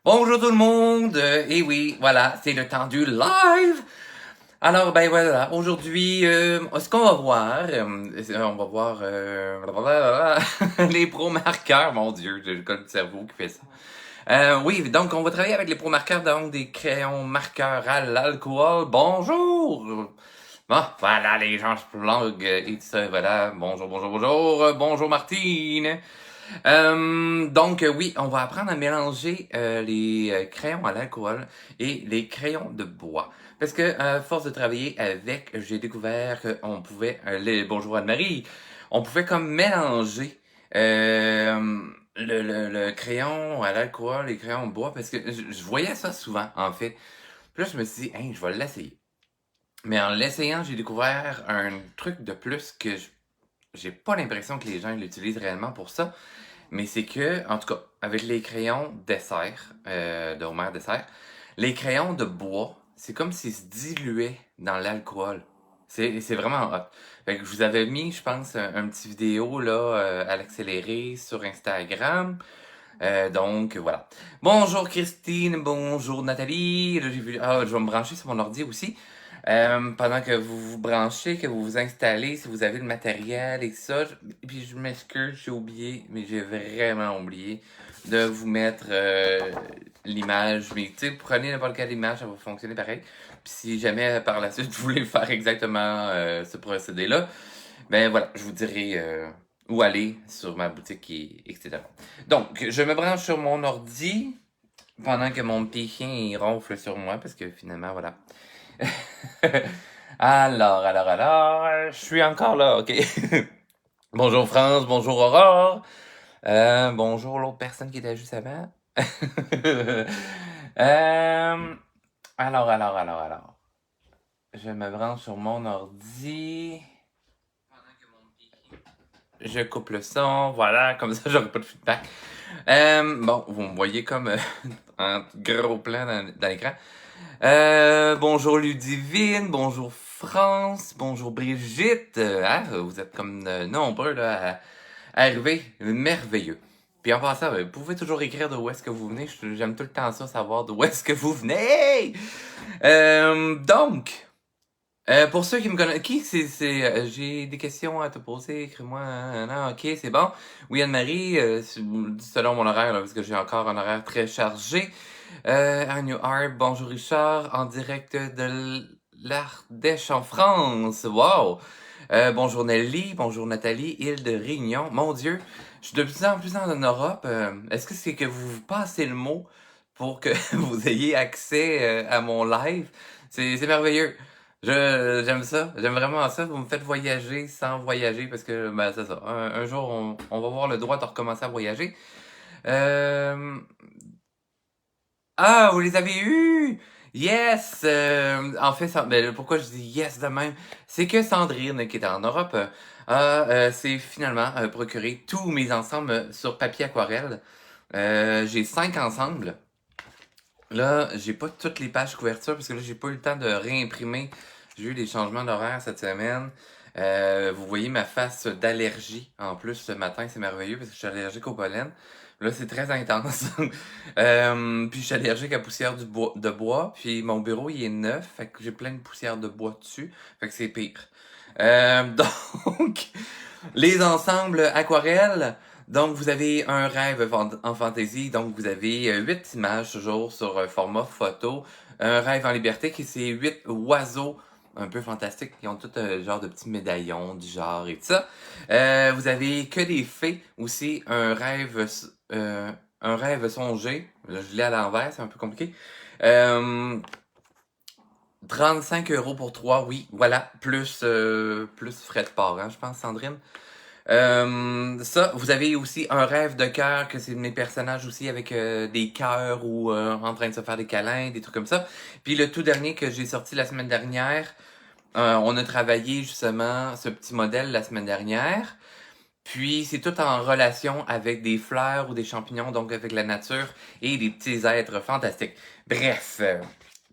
Bonjour tout le monde! Et oui, voilà, c'est le temps du live! Alors, ben voilà, aujourd'hui, ce qu'on va voir, on va voir les pro-marqueurs. Mon Dieu, j'ai le code du cerveau qui fait ça. Oui, donc on va travailler avec les pro-marqueurs, donc des crayons marqueurs à l'alcool. Bonjour! Bon, voilà, les gens se pluguent et tout ça, voilà. Bonjour, bonjour, bonjour. Bonjour Martine. Donc oui, on va apprendre à mélanger les crayons à l'alcool et les crayons de bois. Parce que à force de travailler avec, j'ai découvert qu'on pouvait, bonjour Anne-Marie, on pouvait comme mélanger le crayon à l'alcool, les crayons de bois, parce que je voyais ça souvent en fait. Puis là, je me suis dit, hey, je vais l'essayer. Mais en l'essayant, j'ai découvert un truc de plus que j'ai pas l'impression que les gens l'utilisent réellement pour ça. Mais c'est que, en tout cas, avec les crayons dessert, de Homer Dessert, les crayons de bois, c'est comme s'ils se diluaient dans l'alcool. C'est vraiment hot. Fait que je vous avais mis, je pense, un petit vidéo là à l'accéléré sur Instagram. Donc voilà. Bonjour Christine, bonjour Nathalie. Là, j'ai vu, je vais me brancher sur mon ordi aussi. Pendant que vous vous branchez, que vous vous installez, si vous avez le matériel et ça. Puis je m'excuse, j'ai oublié, mais j'ai vraiment oublié de vous mettre l'image. Mais tu sais, prenez n'importe quelle image, ça va fonctionner pareil. Puis si jamais par la suite vous voulez faire exactement ce procédé-là, ben voilà, je vous dirai où aller sur ma boutique, etc. Donc, je me branche sur mon ordi pendant que mon petit chien il ronfle sur moi, parce que finalement, voilà. Alors, je suis encore là, ok. Bonjour France, bonjour Aurore, bonjour l'autre personne qui était juste avant. Euh, alors. Je me branche sur mon ordi. Je coupe le son, voilà, comme ça j'aurai pas de feedback. Bon, vous me voyez comme un gros plan dans l'écran. Bonjour Ludivine, bonjour France, bonjour Brigitte. Vous êtes comme nombreux là, à arriver, merveilleux. Puis en passant, vous pouvez toujours écrire d'où est-ce que vous venez. J'aime tout le temps ça, savoir d'où est-ce que vous venez. Donc, pour ceux qui me connaissent, j'ai des questions à te poser, écris-moi, non, ok, c'est bon. Oui, Anne-Marie, selon mon horaire, là, parce que j'ai encore un horaire très chargé. Agnew Art, bonjour Richard, en direct de l'Ardèche en France, wow! Bonjour Nelly, bonjour Nathalie, île de Réunion, mon Dieu, je suis de plus en plus en Europe, est-ce que c'est que vous passez le mot pour que vous ayez accès à mon live? C'est merveilleux. J'aime ça, j'aime vraiment ça. Vous me faites voyager sans voyager parce que, ben, c'est ça. Un jour, on va avoir le droit de recommencer à voyager. Euh... Ah, vous les avez eus! Yes! En fait, ben, pourquoi je dis yes de même? C'est que Sandrine, qui est en Europe, s'est finalement procuré tous mes ensembles sur papier aquarelle. J'ai 5 ensembles. Là, j'ai pas toutes les pages couverture parce que là, j'ai pas eu le temps de réimprimer. J'ai eu des changements d'horaire cette semaine. Vous voyez ma face d'allergie en plus ce matin, c'est merveilleux parce que je suis allergique au pollen. Là, c'est très intense. Puis je suis allergique à poussière de bois. Puis mon bureau, il est neuf. Fait que j'ai plein de poussière de bois dessus. Fait que c'est pire. Donc, les ensembles aquarelles. Donc, vous avez un rêve en fantaisie. Donc, vous avez 8 images toujours sur un format photo. Un rêve en liberté qui c'est 8 oiseaux un peu fantastiques. Ils ont tout un genre de petits médaillons du genre et tout ça. Vous avez que des fées aussi. Un rêve songé. Là, je l'ai à l'envers, c'est un peu compliqué. Euh, 35 € pour 3, oui, voilà. Plus frais de port, hein, je pense, Sandrine. Ça, vous avez aussi un rêve de cœur, que c'est mes personnages aussi avec des cœurs ou en train de se faire des câlins, des trucs comme ça. Puis le tout dernier que j'ai sorti la semaine dernière, on a travaillé justement ce petit modèle la semaine dernière. Puis c'est tout en relation avec des fleurs ou des champignons, donc avec la nature et des petits êtres fantastiques. Bref,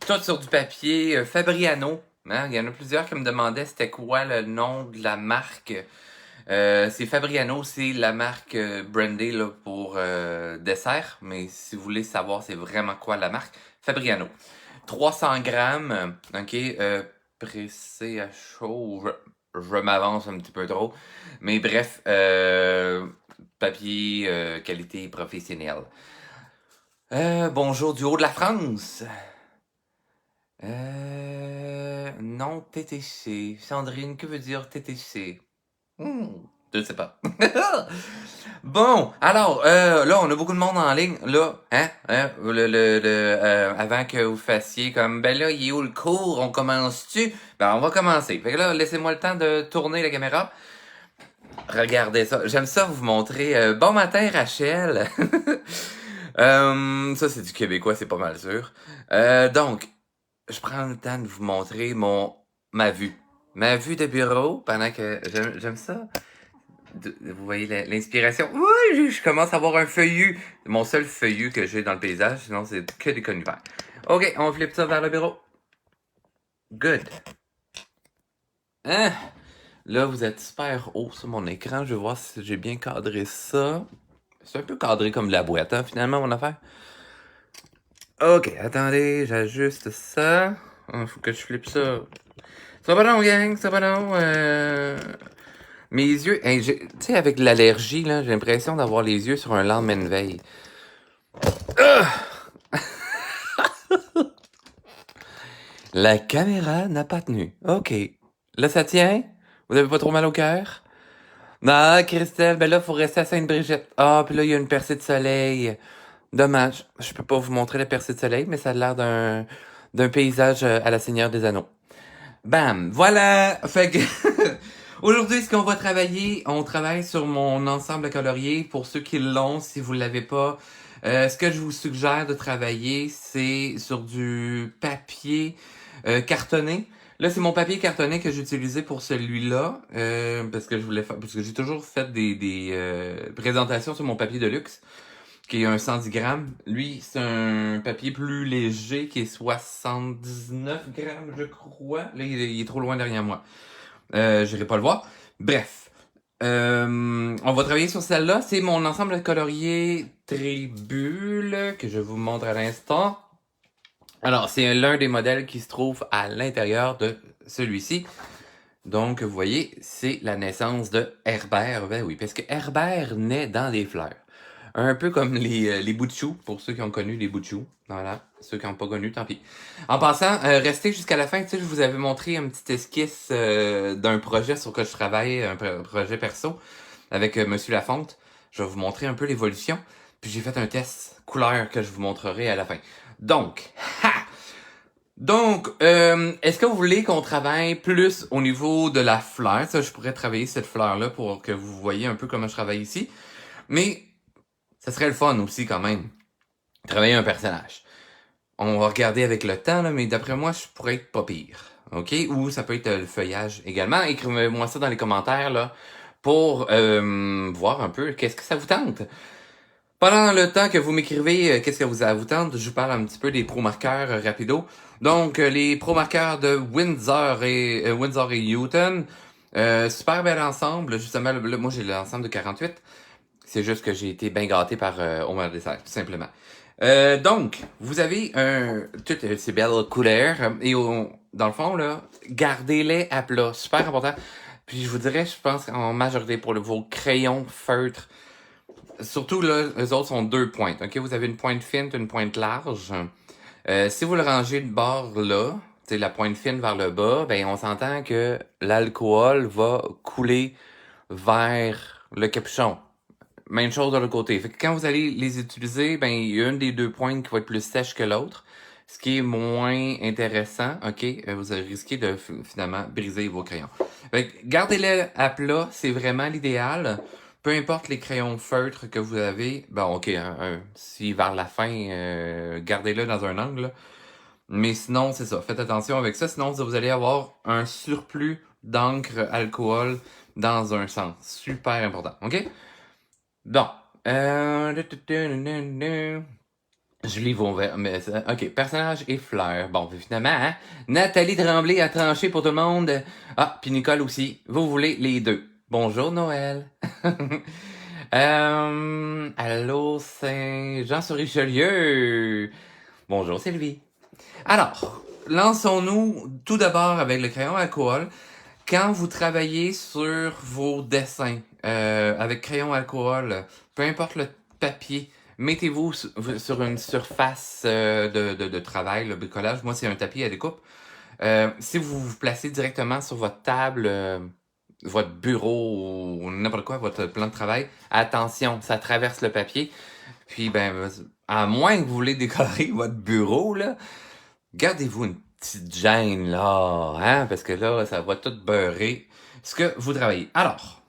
tout sur du papier, Fabriano. Hein, il y en a plusieurs qui me demandaient c'était quoi le nom de la marque. C'est Fabriano, c'est la marque brandée là, pour dessert. Mais si vous voulez savoir c'est vraiment quoi la marque, Fabriano. 300 grammes, ok, pressé à chaud. Je m'avance un petit peu trop. Mais bref, papier qualité professionnelle. Bonjour du haut de la France. Non, TTC. Sandrine, que veut dire TTC? Je sais pas. Bon, alors, là, on a beaucoup de monde en ligne. Là, avant que vous fassiez comme, ben là, il est où le cours? On commence-tu? Ben, on va commencer. Fait que là, laissez-moi le temps de tourner la caméra. Regardez ça. J'aime ça vous montrer. Bon matin, Rachel. Ça, c'est du québécois, c'est pas mal sûr. Donc, je prends le temps de vous montrer ma vue. Ma vue de bureau, pendant que j'aime ça. Vous voyez l'inspiration? Oui, je commence à avoir un feuillu. Mon seul feuillu que j'ai dans le paysage, sinon c'est que des conifères. Ok, on flippe ça vers le bureau. Good. Hein? Là, vous êtes super haut sur mon écran. Je vais voir si j'ai bien cadré ça. C'est un peu cadré comme de la boîte, hein, finalement, mon affaire. Ok, attendez, j'ajuste ça. Faut que je flippe ça. Ça va non, gang, ça va non. Mes yeux, hey, tu sais, avec l'allergie, là, j'ai l'impression d'avoir les yeux sur un lendemain de veille. La caméra n'a pas tenu. Ok. Là, ça tient? Vous avez pas trop mal au cœur? Non, Christelle, ben là, faut rester à Sainte-Brigitte. Ah, puis là, il y a une percée de soleil. Dommage. Je peux pas vous montrer la percée de soleil, mais ça a l'air d'un paysage à la Seigneur des Anneaux. Bam! Voilà! Fait que aujourd'hui, ce qu'on va travailler, on travaille sur mon ensemble à colorier. Pour ceux qui l'ont, si vous l'avez pas, ce que je vous suggère de travailler, c'est sur du papier cartonné. Là, c'est mon papier cartonné que j'ai utilisé pour celui-là, parce que je voulais faire, parce que j'ai toujours fait des présentations sur mon papier de luxe, qui est un 110 grammes. Lui, c'est un papier plus léger, qui est 79 grammes, je crois. Là, il est trop loin derrière moi. J'irai pas le voir. Bref. On va travailler sur celle-là. C'est mon ensemble de colorier Tribule que je vous montre à l'instant. Alors, c'est l'un des modèles qui se trouve à l'intérieur de celui-ci. Donc, vous voyez, c'est la naissance de Herbert. Ben oui, parce que Herbert naît dans des fleurs. Un peu comme les bouts de choux, pour ceux qui ont connu les bouts de choux. Voilà. Ceux qui n'ont pas connu, tant pis. En passant, restez jusqu'à la fin. Tu sais, je vous avais montré un petit esquisse d'un projet sur lequel je travaille, un projet perso, avec Monsieur Lafonte. Je vais vous montrer un peu l'évolution. Puis j'ai fait un test couleur que je vous montrerai à la fin. Donc, est-ce que vous voulez qu'on travaille plus au niveau de la fleur? Ça, je pourrais travailler cette fleur-là pour que vous voyez un peu comment je travaille ici. Mais ça serait le fun aussi quand même. Travailler un personnage. On va regarder avec le temps, là, mais d'après moi, je pourrais être pas pire. OK? Ou ça peut être le feuillage également. Écrivez-moi ça dans les commentaires là pour voir un peu qu'est-ce que ça vous tente. Pendant le temps que vous m'écrivez qu'est-ce que ça vous tente, je vous parle un petit peu des pro-marqueurs rapido. Donc, les pro-marqueurs de Windsor et Newton. Super bel ensemble. Justement, là, moi, j'ai l'ensemble de 48. C'est juste que j'ai été bien gâté par Homer Dessert, tout simplement. Donc, vous avez toutes ces belles couleurs. Et dans le fond, là, gardez-les à plat. Super important. Puis je vous dirais, je pense en majorité pour vos crayons feutres. Surtout, là, les autres sont 2 pointes. OK? Vous avez une pointe fine et une pointe large. Si vous le rangez de bord là, c'est la pointe fine vers le bas, ben on s'entend que l'alcool va couler vers le capuchon. Même chose de l'autre côté. Fait que quand vous allez les utiliser, ben il y a une des 2 pointes qui va être plus sèche que l'autre, ce qui est moins intéressant. OK? Vous risquez de finalement briser vos crayons. Fait que gardez-les à plat, c'est vraiment l'idéal. Peu importe les crayons feutres que vous avez, bon, OK, si vers la fin, gardez-le dans un angle. Mais sinon, c'est ça. Faites attention avec ça. Sinon, vous allez avoir un surplus d'encre alcool dans un sens. Super important. OK? Bon. Je lis vos vers. OK. Personnage et fleurs. Bon, finalement, hein? Nathalie Tremblay a tranché pour tout le monde. Ah, puis Nicole aussi. Vous voulez les deux. Bonjour Noël. Allô Saint-Jean-sur-Richelieu. Bonjour Sylvie. Alors, lançons-nous tout d'abord avec le crayon alcool. Quand vous travaillez sur vos dessins avec crayon alcool, peu importe le papier, mettez-vous sur une surface de travail, le bricolage. Moi, c'est un tapis à découpe. Si vous vous placez directement sur votre table, votre bureau ou n'importe quoi, votre plan de travail, attention, ça traverse le papier. Puis, ben, à moins que vous voulez décorer votre bureau, là, gardez-vous une petite gêne, là, hein, parce que là, ça va tout beurrer ce que vous travaillez. Alors,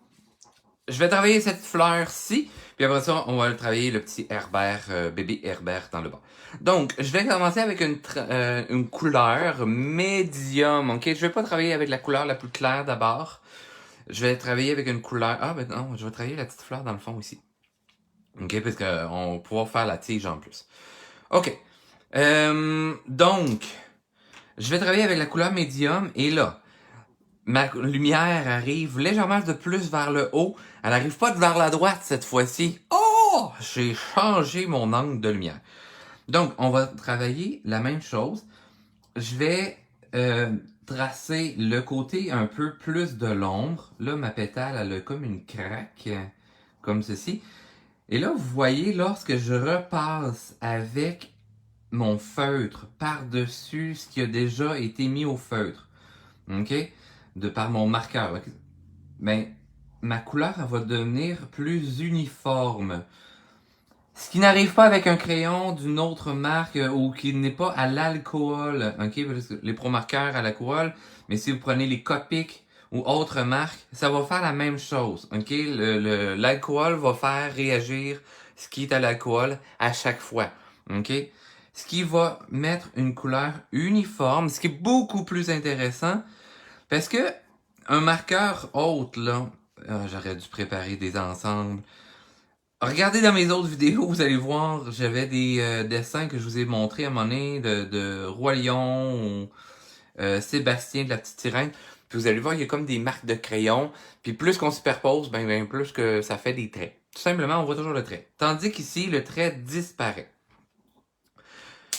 je vais travailler cette fleur-ci, puis après ça, on va travailler le petit Herbert, bébé Herbert dans le bas. Donc, je vais commencer avec une couleur médium, ok? Je vais pas travailler avec la couleur la plus claire d'abord. Je vais travailler avec une couleur... Ah, ben non, je vais travailler la petite fleur dans le fond ici. Ok, parce qu'on va pouvoir faire la tige en plus. Ok. Donc, je vais travailler avec la couleur médium et là, ma lumière arrive légèrement de plus vers le haut. Elle arrive pas vers la droite cette fois-ci. Oh! J'ai changé mon angle de lumière. Donc, on va travailler la même chose. Je vais tracer le côté un peu plus de l'ombre. Là, ma pétale, elle a comme une craque, comme ceci. Et là, vous voyez, lorsque je repasse avec mon feutre par-dessus ce qui a déjà été mis au feutre, ok, de par mon marqueur, okay? Ben, ma couleur, elle va devenir plus uniforme. Ce qui n'arrive pas avec un crayon d'une autre marque ou qui n'est pas à l'alcool, ok, parce que les pro-marqueurs à l'alcool, mais si vous prenez les Copic ou autres marques, ça va faire la même chose, ok. L'alcool va faire réagir ce qui est à l'alcool à chaque fois, ok. Ce qui va mettre une couleur uniforme, ce qui est beaucoup plus intéressant, parce que un marqueur autre là, j'aurais dû préparer des ensembles. Regardez dans mes autres vidéos, vous allez voir, j'avais des dessins que je vous ai montrés à un moment donné de Roi Lion ou Sébastien de la Petite Sirène. Puis vous allez voir, il y a comme des marques de crayon. Puis plus qu'on superpose, ben plus que ça fait des traits. Tout simplement, on voit toujours le trait. Tandis qu'ici, le trait disparaît.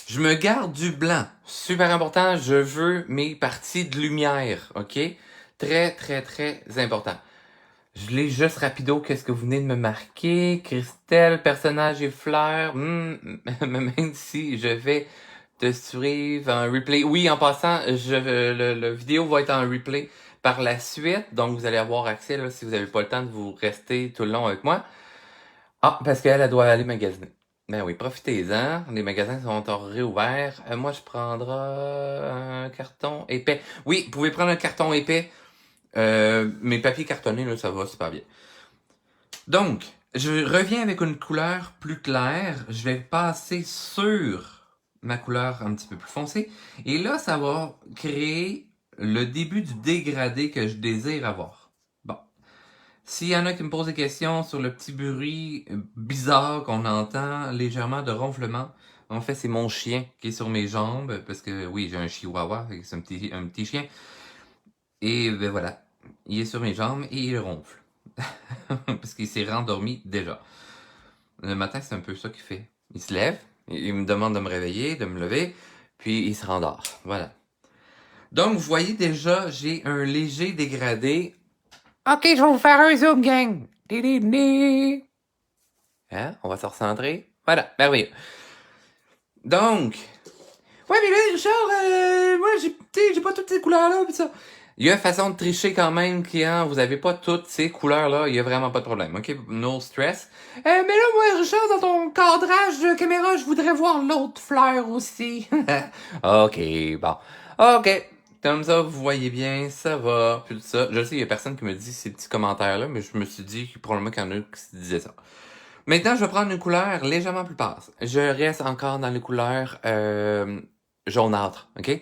Je me garde du blanc. Super important, je veux mes parties de lumière, ok? Très, très, très important. Je lis juste rapido qu'est-ce que vous venez de me marquer. Christelle, personnage et fleurs. Même si je vais te suivre en replay. Oui, en passant, le vidéo va être en replay par la suite. Donc, vous allez avoir accès là, si vous n'avez pas le temps de vous rester tout le long avec moi. Ah, parce qu'elle elle doit aller magasiner. Ben oui, profitez-en. Les magasins sont réouverts. Moi, je prendrai un carton épais. Oui, vous pouvez prendre un carton épais. Mes papiers cartonnés, là, ça va super bien. Donc, je reviens avec une couleur plus claire. Je vais passer sur ma couleur un petit peu plus foncée. Et là, ça va créer le début du dégradé que je désire avoir. Bon. S'il y en a qui me posent des questions sur le petit bruit bizarre qu'on entend légèrement de ronflement, en fait, c'est mon chien qui est sur mes jambes, parce que oui, j'ai un chihuahua, c'est un petit chien. Et ben voilà, il est sur mes jambes et il ronfle. Parce qu'il s'est rendormi déjà. Le matin, c'est un peu ça qu'il fait. Il se lève, il me demande de me réveiller, de me lever, puis il se rendort. Voilà. Donc, vous voyez déjà, j'ai un léger dégradé. Ok, je vais vous faire un zoom, gang. Hein? On va se recentrer. Voilà, merveilleux. Donc, ouais, mais là, Richard, moi, j'ai pas toutes ces couleurs-là, pis ça. Il y a une façon de tricher quand même, client. Vous avez pas toutes ces couleurs-là. Il y a vraiment pas de problème. OK? No stress. Mais là, moi, Richard, dans ton cadrage de caméra, je voudrais voir l'autre fleur aussi. OK, bon. OK. Comme ça, vous voyez bien, ça va. Puis tout ça. Je sais, il y a personne qui me dit ces petits commentaires-là, mais je me suis dit probablement qu'il y en a qui se disaient ça. Maintenant, je vais prendre une couleur légèrement plus passe. Je reste encore dans les couleurs jaunâtres, OK?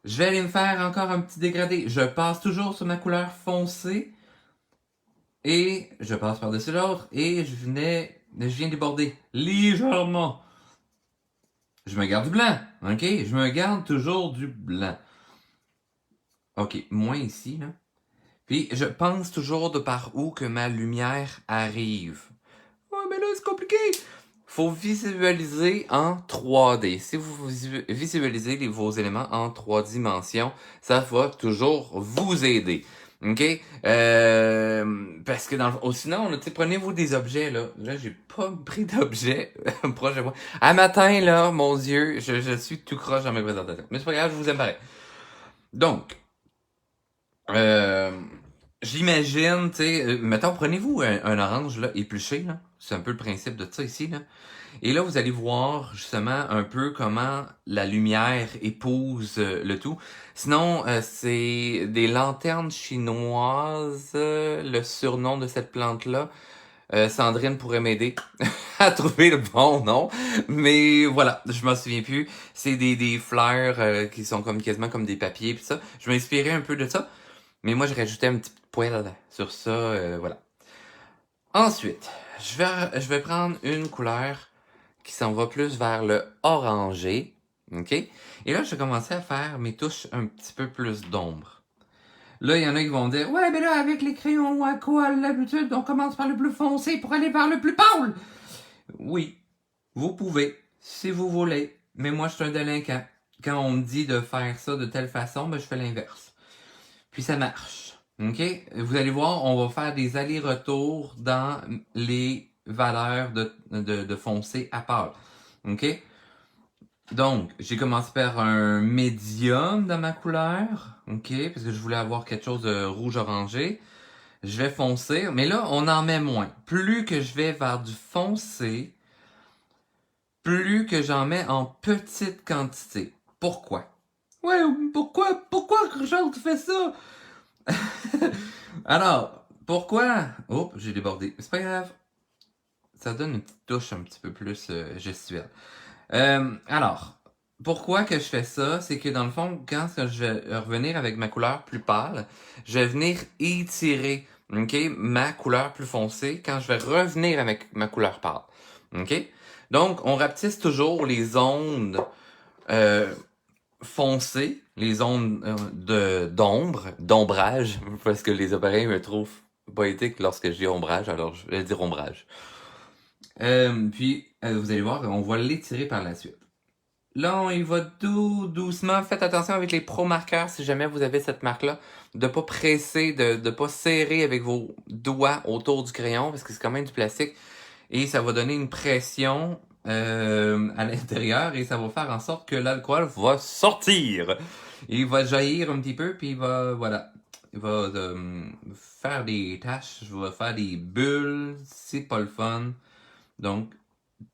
Je vais aller me faire encore un petit dégradé. Je passe toujours sur ma couleur foncée. Et je passe par-dessus l'autre. Et je viens déborder légèrement. Je me garde du blanc, OK? Je me garde toujours du blanc. OK, moins ici, là. Puis je pense toujours de par où que ma lumière arrive. Ouais, mais là, c'est compliqué. Faut visualiser en 3D. Si vous visualisez vos éléments en 3 dimensions, ça va toujours vous aider. OK? Parce que sinon, prenez-vous des objets, là. Là, j'ai pas pris d'objets proche de moi. À matin, là, mon Dieu, je suis tout croche dans mes présentations. Mais c'est pas grave, je vous aime pareil. Donc, euh, j'imagine, tu sais, mettons, prenez-vous un orange, là, épluché, là. C'est un peu le principe de ça ici, là. Et là, vous allez voir justement un peu comment la lumière épouse le tout. Sinon, c'est des lanternes chinoises, le surnom de cette plante-là. Sandrine pourrait m'aider à trouver le bon nom. Mais voilà, je m'en souviens plus. C'est des fleurs qui sont comme quasiment comme des papiers pis ça. Je m'inspirais un peu de ça. Mais moi, je rajoutais un petit poil sur ça. Voilà. Ensuite, je vais prendre une couleur qui s'en va plus vers le orangé. OK? Et là, je vais commencer à faire mes touches un petit peu plus d'ombre. Là, il y en a qui vont dire, ouais, mais là, avec les crayons aqua, l'habitude, on commence par le plus foncé pour aller vers le plus pâle. Oui, vous pouvez, si vous voulez. Mais moi, je suis un délinquant. Quand on me dit de faire ça de telle façon, ben, je fais l'inverse. Puis ça marche. OK? Vous allez voir, on va faire des allers-retours dans les valeurs de foncé à pâle. OK? Donc, j'ai commencé par un médium dans ma couleur. OK? Parce que je voulais avoir quelque chose de rouge-orangé. Je vais foncer. Mais là, on en met moins. Plus que je vais vers du foncé, plus que j'en mets en petite quantité. Pourquoi? Ouais, pourquoi Richard, tu fais ça? Alors, pourquoi? Oh, j'ai débordé. C'est pas grave. Ça donne une petite touche un petit peu plus gestuelle. Alors, pourquoi que je fais ça? C'est que dans le fond, quand je vais revenir avec ma couleur plus pâle, je vais venir étirer, OK, ma couleur plus foncée quand je vais revenir avec ma couleur pâle. OK? Donc, on rapetisse toujours les ondes foncées, les ondes d'ombrage, parce que les appareils me trouvent poétique lorsque je dis ombrage, alors je vais dire ombrage. Puis, vous allez voir, on va l'étirer par la suite. Là, on y va doucement. Faites attention avec les pro marqueurs si jamais vous avez cette marque-là. De pas presser, de pas serrer avec vos doigts autour du crayon parce que c'est quand même du plastique. Et ça va donner une pression à l'intérieur et ça va faire en sorte que l'alcool va sortir. Il va jaillir un petit peu puis il va, voilà, il va faire des taches, je vais faire des bulles, c'est pas le fun. Donc,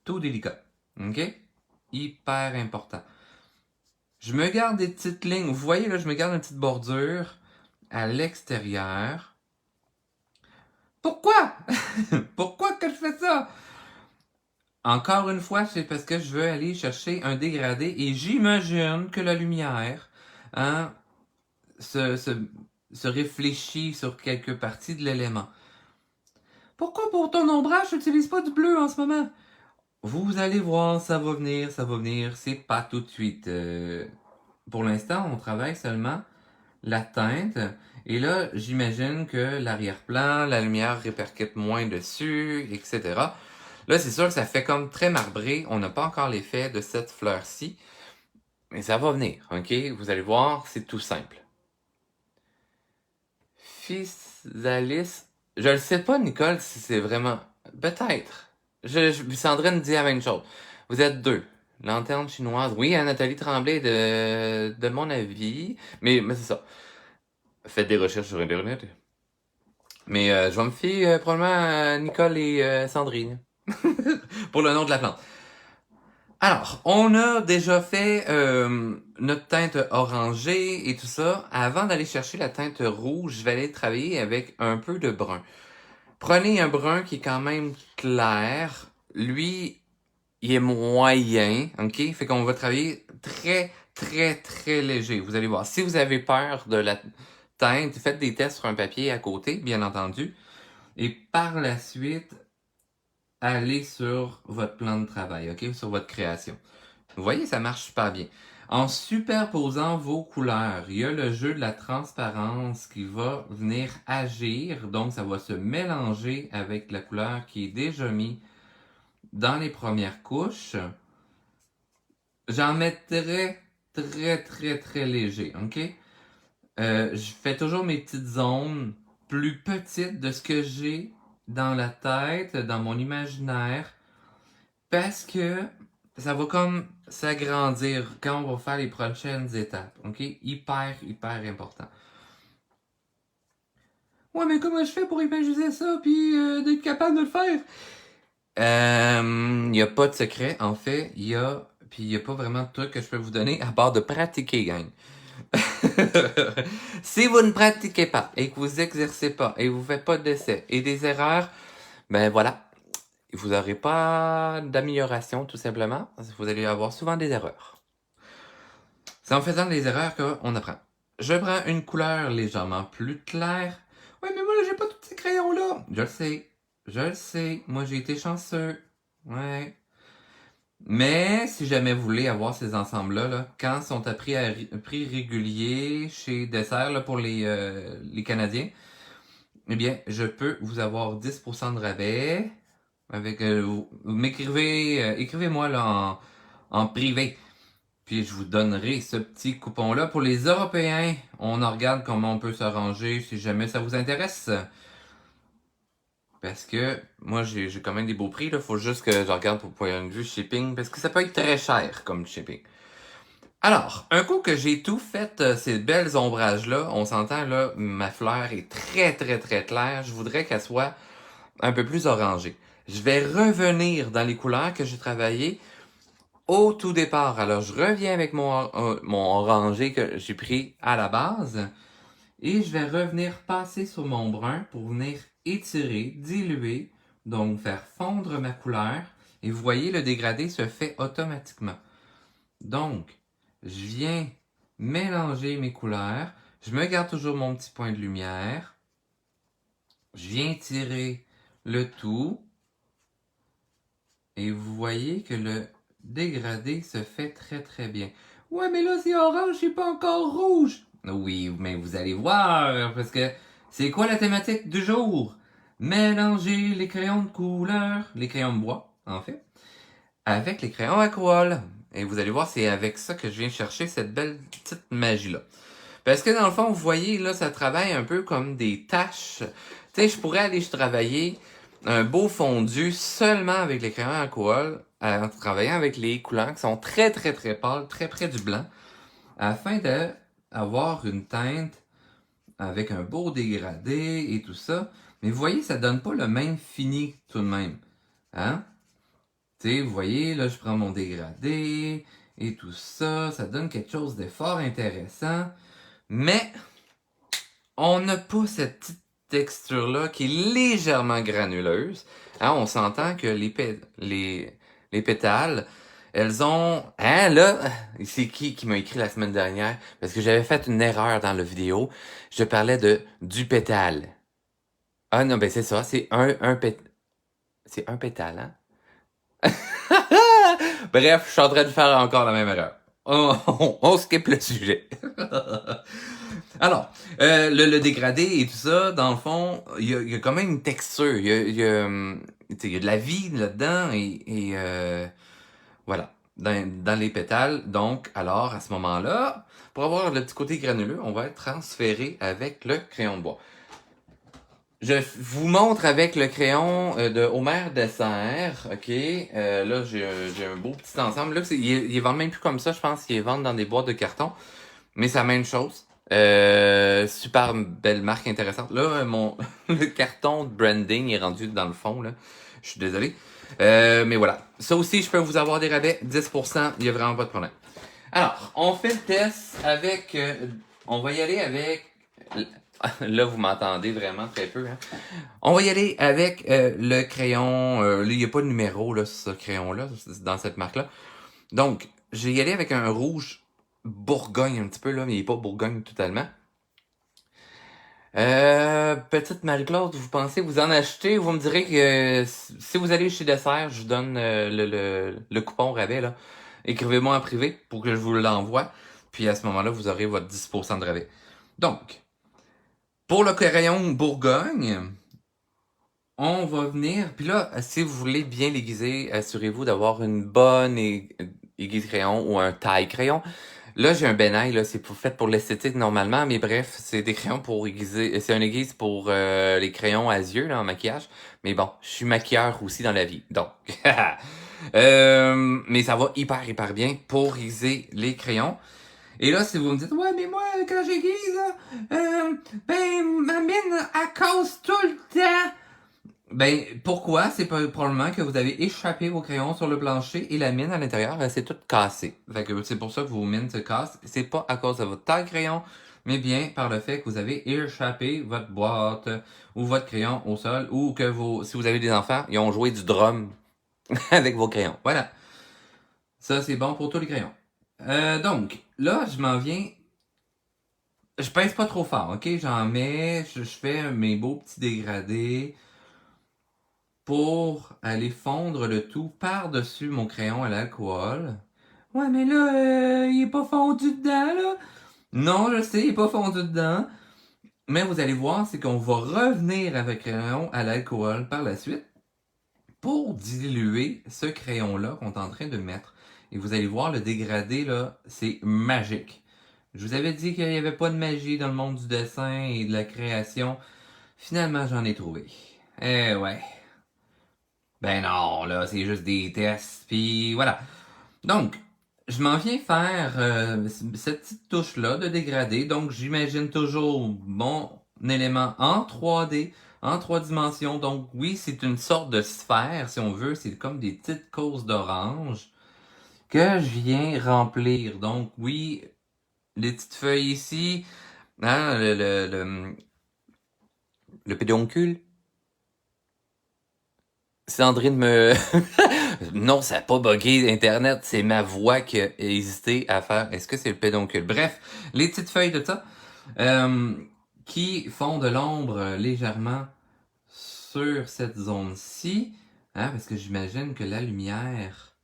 tout délicat. OK? Hyper important. Je me garde des petites lignes. Vous voyez, là, je me garde une petite bordure à l'extérieur. Pourquoi? Pourquoi que je fais ça? Encore une fois, c'est parce que je veux aller chercher un dégradé et j'imagine que la lumière hein, se réfléchit sur quelques parties de l'élément. Pourquoi pour ton ombrage, tu n'utilises pas du bleu en ce moment? Vous allez voir, ça va venir, c'est pas tout de suite. Pour l'instant, on travaille seulement la teinte. Et là, j'imagine que l'arrière-plan, la lumière répercute moins dessus, etc. Là, c'est sûr que ça fait comme très marbré. On n'a pas encore l'effet de cette fleur-ci. Mais ça va venir, ok? Vous allez voir, c'est tout simple. Physalis. Je ne sais pas, Nicole, si c'est vraiment... Peut-être. Sandrine dit la même chose. Vous êtes deux. Lanterne chinoise. Oui, Nathalie Tremblay, de mon avis. Mais c'est ça. Faites des recherches sur Internet. Mais je vais me fier probablement à Nicole et Sandrine. Pour le nom de la plante. Alors, on a déjà fait notre teinte orangée et tout ça. Avant d'aller chercher la teinte rouge, je vais aller travailler avec un peu de brun. Prenez un brun qui est quand même clair. Lui, il est moyen, ok? Fait qu'on va travailler très, très, très léger. Vous allez voir. Si vous avez peur de la teinte, faites des tests sur un papier à côté, bien entendu. Et par la suite, allez sur votre plan de travail, ok? Sur votre création. Vous voyez, ça marche super bien. En superposant vos couleurs, il y a le jeu de la transparence qui va venir agir. Donc, ça va se mélanger avec la couleur qui est déjà mise dans les premières couches. J'en mettrai très léger, ok? Je fais toujours mes petites zones plus petites de ce que j'ai dans la tête, dans mon imaginaire, parce que ça va comme s'agrandir quand on va faire les prochaines étapes, ok? Hyper important. Ouais, mais comment je fais pour imaginer ça, puis d'être capable de le faire? Il n'y a pas de secret, en fait. Il y a pas vraiment de truc que je peux vous donner à part de pratiquer, gang. Si vous ne pratiquez pas et que vous exercez pas et vous faites pas d'essais et des erreurs, ben voilà, vous n'aurez pas d'amélioration tout simplement. Vous allez avoir souvent des erreurs. C'est en faisant des erreurs qu'on apprend. Je prends une couleur légèrement plus claire. Ouais, mais moi là, j'ai pas tous ces crayons-là. Je le sais. Moi, j'ai été chanceux. Ouais. Mais si jamais vous voulez avoir ces ensembles-là, là, quand ils sont à prix régulier chez Dessert là, pour les Canadiens, eh bien, je peux vous avoir 10% de rabais. Avec, vous m'écrivez, écrivez-moi là en privé. Puis je vous donnerai ce petit coupon-là. Pour les Européens, on en regarde comment on peut s'arranger si jamais ça vous intéresse. Parce que moi, j'ai quand même des beaux prix. Là. Faut juste que je regarde pour point de vue shipping. Parce que ça peut être très cher comme shipping. Alors, un coup que j'ai tout fait, ces belles ombrages-là, on s'entend là, ma fleur est très claire. Je voudrais qu'elle soit un peu plus orangée. Je vais revenir dans les couleurs que j'ai travaillées au tout départ. Alors, je reviens avec mon orangé que j'ai pris à la base. Et je vais revenir passer sur mon brun pour venir étirer, diluer, donc faire fondre ma couleur. Et vous voyez, le dégradé se fait automatiquement. Donc, je viens mélanger mes couleurs. Je me garde toujours mon petit point de lumière. Je viens tirer le tout. Et vous voyez que le dégradé se fait très bien. Ouais, mais là, c'est orange, c'est pas encore rouge. Oui, mais vous allez voir, parce que c'est quoi la thématique du jour? Mélanger les crayons de couleur, les crayons de bois, en fait, avec les crayons aquarelle. Et vous allez voir, c'est avec ça que je viens chercher cette belle petite magie-là. Parce que dans le fond, vous voyez, là, ça travaille un peu comme des taches. Tu sais, je pourrais aller travailler un beau fondu seulement avec les crayons alcool, en travaillant avec les couleurs qui sont très pâles, très près du blanc, afin d'avoir une teinte avec un beau dégradé et tout ça. Mais vous voyez, ça donne pas le même fini tout de même. Hein? Tu sais, vous voyez, là, je prends mon dégradé et tout ça. Ça donne quelque chose de fort intéressant. Mais on n'a pas cette petite texture-là qui est légèrement granuleuse. Hein, on s'entend que les pétales, elles ont... Hein, là, c'est qui m'a écrit la semaine dernière? Parce que j'avais fait une erreur dans la vidéo. Je parlais du pétale. Ah non, ben c'est ça, c'est c'est un pétale, hein? Bref, je suis en train de faire encore la même erreur. On skip le sujet. Alors, le dégradé et tout ça, dans le fond, il y a quand même une texture. Il y a de la vie là-dedans et voilà, dans les pétales. Donc, alors, à ce moment-là, pour avoir le petit côté granuleux, on va être transféré avec le crayon de bois. Je vous montre avec le crayon de Homer Dessert, ok? Là, j'ai un beau petit ensemble. Là, ils vendent même plus comme ça, je pense qu'ils vendent dans des boîtes de carton. Mais c'est la même chose. Super belle marque intéressante. Là, le carton de branding est rendu dans le fond, là. Je suis désolé. Mais voilà. Ça aussi, je peux vous avoir des rabais. 10%, il n'y a vraiment pas de problème. Alors, on fait le test avec... on va y aller avec... Là, vous m'entendez vraiment très peu. Hein? On va y aller avec le crayon. Là, il n'y a pas de numéro là, sur ce crayon-là, dans cette marque-là. Donc, je vais y aller avec un rouge Bourgogne un petit peu, là, mais il n'est pas Bourgogne totalement. Petite Marie-Claude, vous pensez vous en acheter? Vous me direz que si vous allez chez Dessert, je vous donne le coupon rabais, là. écrivez-moi en privé pour que je vous l'envoie. Puis à ce moment-là, vous aurez votre 10% de rabais. Donc, pour le crayon Bourgogne, on va venir. Puis là, si vous voulez bien l'aiguiser, assurez-vous d'avoir une bonne aiguise crayon ou un taille crayon. Là, j'ai un Benay, là, c'est fait pour l'esthétique normalement, mais bref, c'est des crayons pour aiguiser. C'est une aiguise pour les crayons à yeux, là, en maquillage. Mais bon, je suis maquilleur aussi dans la vie, donc. Mais ça va hyper bien pour aiguiser les crayons. Et là, si vous me dites, ouais, mais moi, quand j'aiguise, là, ben, ma mine, elle casse tout le temps. Ben, pourquoi? C'est probablement que vous avez échappé vos crayons sur le plancher et la mine à l'intérieur, elle s'est toute cassée. Fait que c'est pour ça que vos mines se cassent. C'est pas à cause de votre taille crayon, mais bien par le fait que vous avez échappé votre boîte ou votre crayon au sol ou que si vous avez des enfants, ils ont joué du drum avec vos crayons. Voilà. Ça, c'est bon pour tous les crayons. Donc, là, je m'en viens. Je pince pas trop fort, ok? J'en mets, je fais mes beaux petits dégradés pour aller fondre le tout par-dessus mon crayon à l'alcool. Ouais, mais là, il est pas fondu dedans, là. Non, je sais, il est pas fondu dedans. Mais vous allez voir, c'est qu'on va revenir avec le crayon à l'alcool par la suite pour diluer ce crayon-là qu'on est en train de mettre. Et vous allez voir, le dégradé, là, c'est magique. Je vous avais dit qu'il n'y avait pas de magie dans le monde du dessin et de la création. Finalement, j'en ai trouvé. Eh ouais. Ben non, là, c'est juste des tests, puis voilà. Donc, je m'en viens faire cette petite touche-là de dégradé. Donc, j'imagine toujours mon élément en 3D, en 3 dimensions. Donc, oui, c'est une sorte de sphère, si on veut. C'est comme des petites causes d'orange que je viens remplir. Donc, oui, les petites feuilles ici, hein, le pédoncule. Sandrine me... Non, ça n'a pas bugué Internet, c'est ma voix qui a hésité à faire. Est-ce que c'est le pédoncule? Bref, les petites feuilles de ça qui font de l'ombre légèrement sur cette zone-ci, hein, parce que j'imagine que la lumière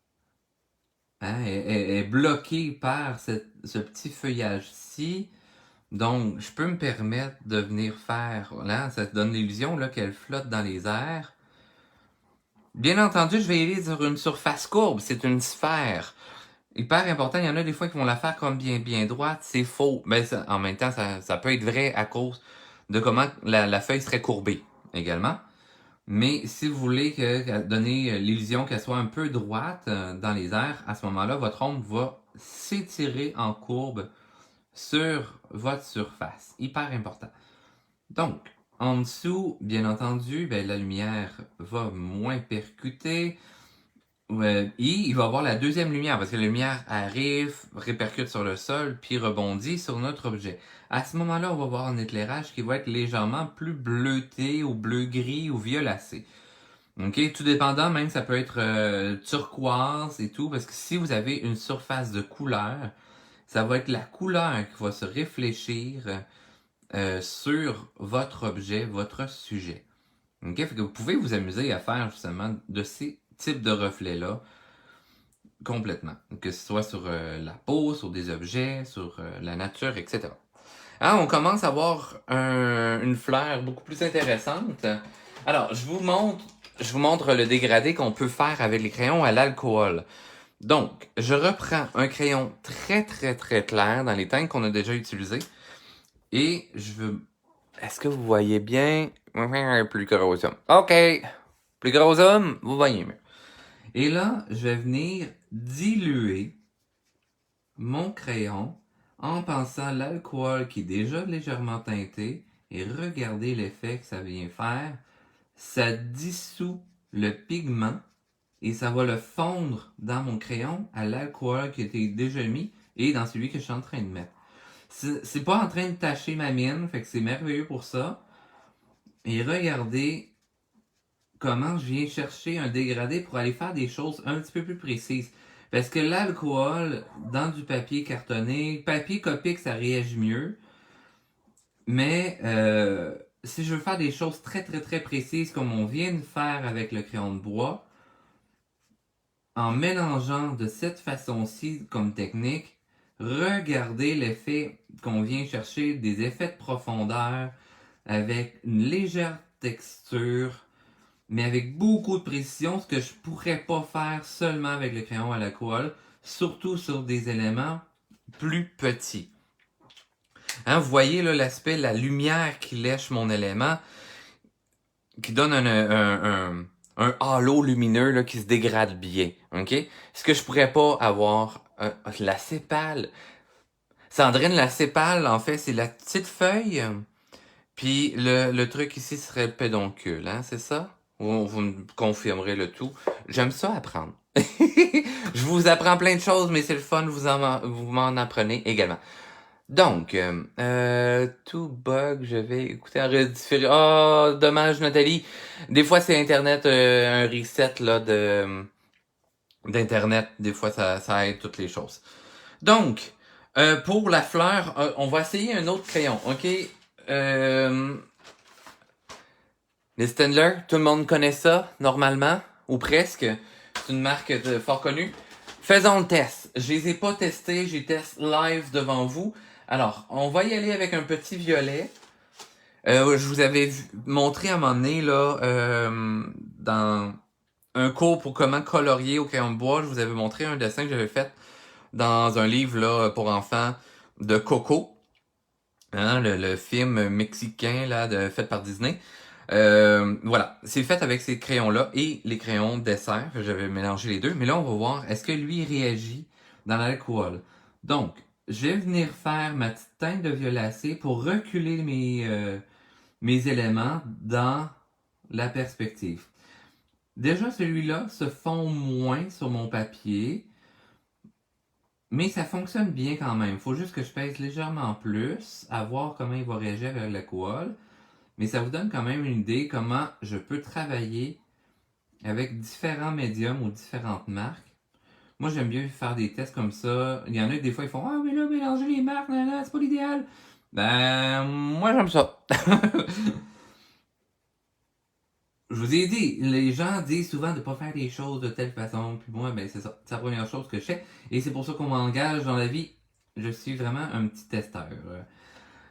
hein, est bloquée par ce petit feuillage-ci. Donc, je peux me permettre de venir faire, là, ça te donne l'illusion là qu'elle flotte dans les airs. Bien entendu, je vais aller sur une surface courbe, c'est une sphère. Hyper important, il y en a des fois qui vont la faire comme bien droite, c'est faux. Mais en même temps, ça peut être vrai à cause de comment la feuille serait courbée également. Mais si vous voulez donner l'illusion qu'elle soit un peu droite dans les airs, à ce moment-là, votre ombre va s'étirer en courbe sur votre surface. Hyper important. Donc, en dessous, bien entendu, ben, la lumière va moins percuter. Et il va y avoir la deuxième lumière, parce que la lumière arrive, répercute sur le sol, puis rebondit sur notre objet. À ce moment-là, on va avoir un éclairage qui va être légèrement plus bleuté, ou bleu-gris, ou violacé. Ok, tout dépendant, même ça peut être turquoise et tout, parce que si vous avez une surface de couleur, ça va être la couleur qui va se réfléchir sur votre objet, votre sujet. Ok, fait que vous pouvez vous amuser à faire justement de ces types de reflets-là complètement. Que ce soit sur la peau, sur des objets, sur la nature, etc. Ah, on commence à avoir une fleur beaucoup plus intéressante. Alors, je vous montre le dégradé qu'on peut faire avec les crayons à l'alcool. Donc, je reprends un crayon très clair dans les teintes qu'on a déjà utilisées. Et je veux... Est-ce que vous voyez bien? Plus gros zoom. OK. Plus gros zoom, vous voyez mieux. Et là, je vais venir diluer mon crayon en pensant l'alcool qui est déjà légèrement teinté et regardez l'effet que ça vient faire. Ça dissout le pigment et ça va le fondre dans mon crayon à l'alcool qui était déjà mis et dans celui que je suis en train de mettre. C'est pas en train de tacher ma mine, fait que c'est merveilleux pour ça. Et regardez comment je viens chercher un dégradé pour aller faire des choses un petit peu plus précises. Parce que l'alcool, dans du papier cartonné, papier copique, ça réagit mieux. Mais si je veux faire des choses très précises comme on vient de faire avec le crayon de bois, en mélangeant de cette façon-ci comme technique, regardez l'effet qu'on vient chercher, des effets de profondeur avec une légère texture, mais avec beaucoup de précision, ce que je pourrais pas faire seulement avec le crayon à l'alcool, surtout sur des éléments plus petits. Hein, vous voyez là l'aspect, la lumière qui lèche mon élément, qui donne un halo lumineux là, qui se dégrade bien. Ok? Ce que je pourrais pas avoir, la sépale. Sandrine, la sépale, en fait, c'est la petite feuille. Puis le truc ici serait le pédoncule, hein, c'est ça? Vous me confirmerez le tout. J'aime ça apprendre. Je vous apprends plein de choses, mais c'est le fun, vous m'en apprenez également. Donc, tout bug, je vais écouter en redifféré. Oh, dommage, Nathalie. Des fois, c'est Internet, un reset là d'Internet. Des fois, ça aide toutes les choses. Donc, pour la fleur, on va essayer un autre crayon, ok? Les Stendler, tout le monde connaît ça, normalement, ou presque. C'est une marque fort connue. Faisons le test. Je les ai pas testés, j'ai testé live devant vous. Alors, on va y aller avec un petit violet. Je vous avais montré à un moment donné, là, dans un cours pour comment colorier au crayon de bois, je vous avais montré un dessin que j'avais fait dans un livre là pour enfants de Coco, hein, le film mexicain là fait par Disney. Voilà, c'est fait avec ces crayons-là et les crayons dessert. J'avais mélangé les deux, mais là on va voir est-ce que lui réagit dans l'alcool. Donc, je vais venir faire ma petite teinte de violacé pour reculer mes éléments dans la perspective. Déjà, celui-là se fond moins sur mon papier, mais ça fonctionne bien quand même. Il faut juste que je pèse légèrement plus, à voir comment il va réagir avec l'alcool. Mais ça vous donne quand même une idée comment je peux travailler avec différents médiums ou différentes marques. Moi, j'aime bien faire des tests comme ça. Il y en a des fois, ils font ah, mais là, mélanger les marques, là, c'est pas l'idéal. Ben, moi, j'aime ça. Je vous ai dit, les gens disent souvent de ne pas faire des choses de telle façon. Puis moi, ben, c'est ça. C'est la première chose que je fais. Et c'est pour ça qu'on m'engage dans la vie. Je suis vraiment un petit testeur.